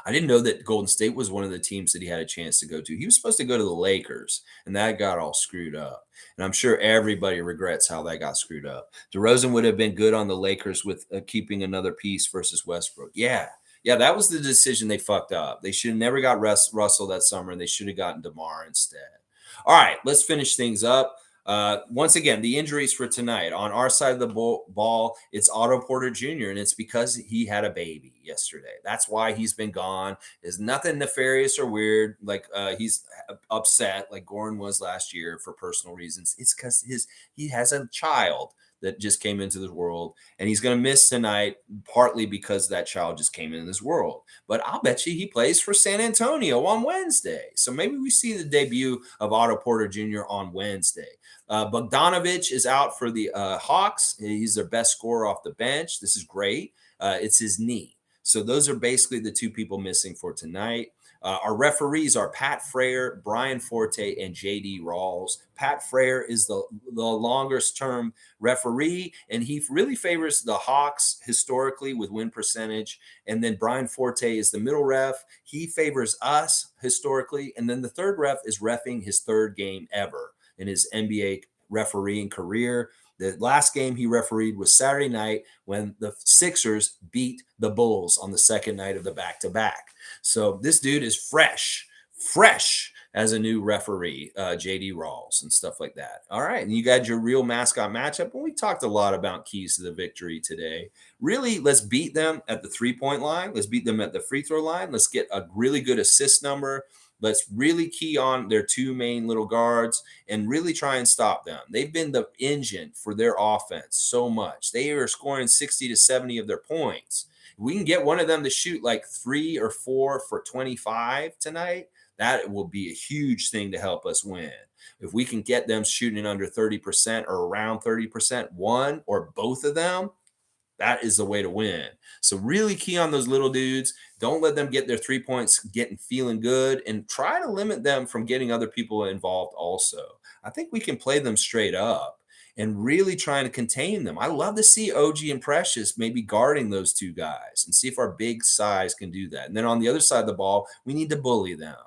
I didn't know that Golden State was one of the teams that he had a chance to go to. He was supposed to go to the Lakers, and that got all screwed up. And I'm sure everybody regrets how that got screwed up. DeRozan would have been good on the Lakers with keeping another piece versus Westbrook. Yeah, that was the decision they fucked up. They should have never got Russell that summer, and they should have gotten DeMar instead. All right, let's finish things up. Once again, the injuries for tonight on our side of the ball, it's Otto Porter Jr., and it's because he had a baby yesterday. That's why he's been gone. There's nothing nefarious or weird. Like he's upset, like Goran was last year for personal reasons. It's because he has a child that just came into the world, and he's going to miss tonight partly because that child just came into this world. But I'll bet you he plays for San Antonio on Wednesday. So maybe we see the debut of Otto Porter Jr. on Wednesday. Bogdanovich is out for the Hawks. He's their best scorer off the bench. This is great. It's his knee. So those are basically the two people missing for tonight. Our referees are Pat Frayer, Brian Forte, and J.D. Rawls. Pat Frayer is the longest term referee, and he really favors the Hawks historically with win percentage. And then Brian Forte is the middle ref. He favors us historically. And then the third ref is reffing his third game ever in his NBA refereeing career. The last game he refereed was Saturday night when the Sixers beat the Bulls on the second night of the back-to-back. So this dude is fresh as a new referee, J.D. Rawls and stuff like that. All right, and you got your real mascot matchup. And we talked a lot about keys to the victory today. Really, let's beat them at the three-point line. Let's beat them at the free throw line. Let's get a really good assist number. Let's really key on their two main little guards and really try and stop them. They've been the engine for their offense so much. They are scoring 60 to 70 of their points. If we can get one of them to shoot like 3 or 4 for 25 tonight, that will be a huge thing to help us win. If we can get them shooting under 30% or around 30%, one or both of them, that is the way to win. So really key on those little dudes. Don't let them get their 3 points getting feeling good, and try to limit them from getting other people involved also. I think we can play them straight up and really trying to contain them. I love to see OG and Precious maybe guarding those two guys and see if our big size can do that. And then on the other side of the ball, we need to bully them.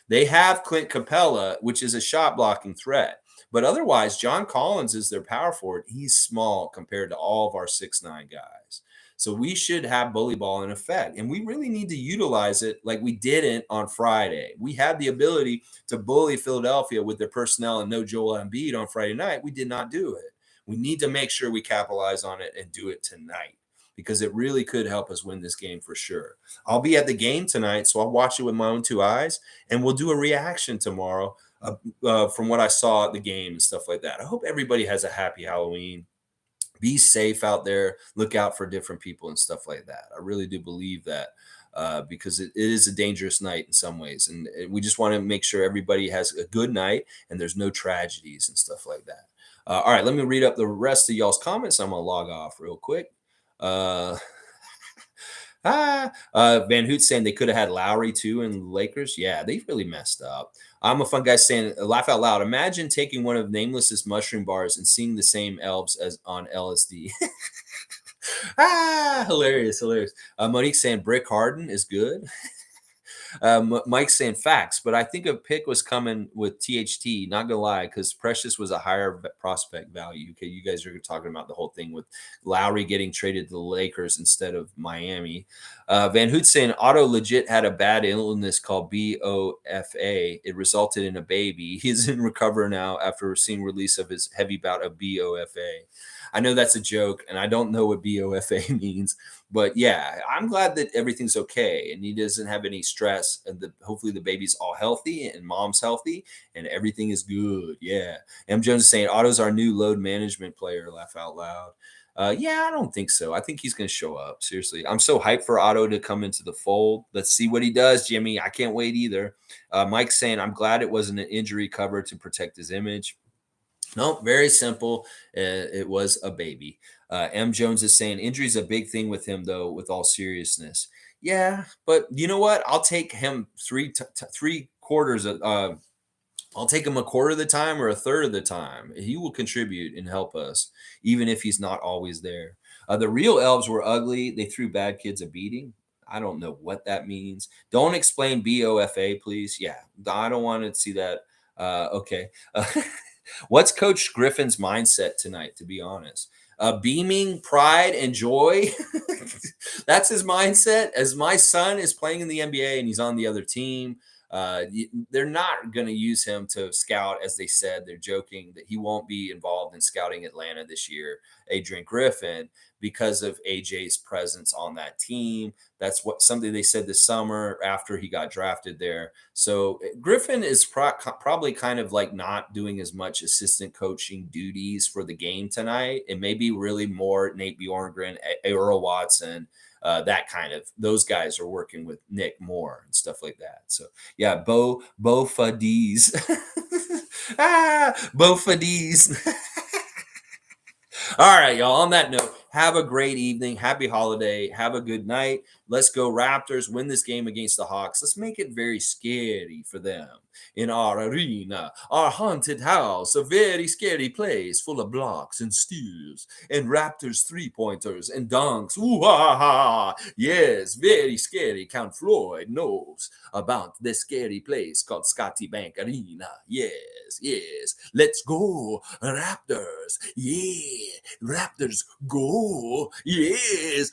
They have Clint Capella, which is a shot blocking threat. But otherwise, John Collins is their power forward. He's small compared to all of our 6'9" guys. So we should have bully ball in effect. And we really need to utilize it like we didn't on Friday. We had the ability to bully Philadelphia with their personnel and no Joel Embiid on Friday night. We did not do it. We need to make sure we capitalize on it and do it tonight, because it really could help us win this game for sure. I'll be at the game tonight, so I'll watch it with my own two eyes, and we'll do a reaction tomorrow from what I saw at the game and stuff like that. I hope everybody has a happy Halloween. Be safe out there. Look out for different people and stuff like that. I really do believe that because it is a dangerous night in some ways. And we just want to make sure everybody has a good night and there's no tragedies and stuff like that. All right, let me read up the rest of y'all's comments. I'm going to log off real quick. Van Hoot saying they could have had Lowry too in Lakers. Yeah, they really messed up. I'm a fun guy saying, laugh out loud. Imagine taking one of Nameless's mushroom bars and seeing the same elves as on LSD. Hilarious. Monique saying Brick Harden is good. Mike's saying facts, but I think a pick was coming with THT. Not gonna lie, because Precious was a higher prospect value. Okay, you guys are talking about the whole thing with Lowry getting traded to the Lakers instead of Miami. Van Hoot saying Otto legit had a bad illness called BOFA. It resulted in a baby. He's in recovery now after seeing release of his heavy bout of BOFA. I know that's a joke, and I don't know what BOFA means, but yeah, I'm glad that everything's okay and he doesn't have any stress. And hopefully the baby's all healthy and mom's healthy and everything is good. Yeah. M. Jones is saying Otto's our new load management player. Laugh out loud. Yeah, I don't think so. I think he's going to show up. Seriously. I'm so hyped for Otto to come into the fold. Let's see what he does, Jimmy. I can't wait either. Mike's saying, I'm glad it wasn't an injury cover to protect his image. No, very simple. It was a baby. M. Jones is saying injury is a big thing with him, though, with all seriousness. Yeah, but you know what? I'll take him three quarters. I'll take him a quarter of the time or a third of the time. He will contribute and help us, even if he's not always there. The real elves were ugly. They threw bad kids a beating. I don't know what that means. Don't explain BOFA, please. Yeah, I don't want to see that. Okay. What's Coach Griffin's mindset tonight, to be honest? Beaming pride and joy. That's his mindset. As my son is playing in the NBA and he's on the other team, they're not going to use him to scout, as they said. They're joking that he won't be involved in scouting Atlanta this year, Adrian Griffin, because of AJ's presence on that team. That's something they said this summer after he got drafted there. So Griffin is probably kind of like not doing as much assistant coaching duties for the game tonight. It may be really more Nate Bjorkgren, Earl Watson, that kind of, those guys are working with Nick Moore and stuff like that. So yeah, Bo Fadis. Bo Fadis. All right, y'all. On that note, have a great evening. Happy holiday. Have a good night. Let's go Raptors. Win this game against the Hawks. Let's make it very scary for them in our arena, our haunted house, a very scary place full of blocks and steals and Raptors three-pointers and dunks. Ooh, ha, ha. Yes, very scary. Count Floyd knows about this scary place called Scotty Bank Arena. Yes, yes. Let's go, Raptors. Yeah. Raptors go. Yes.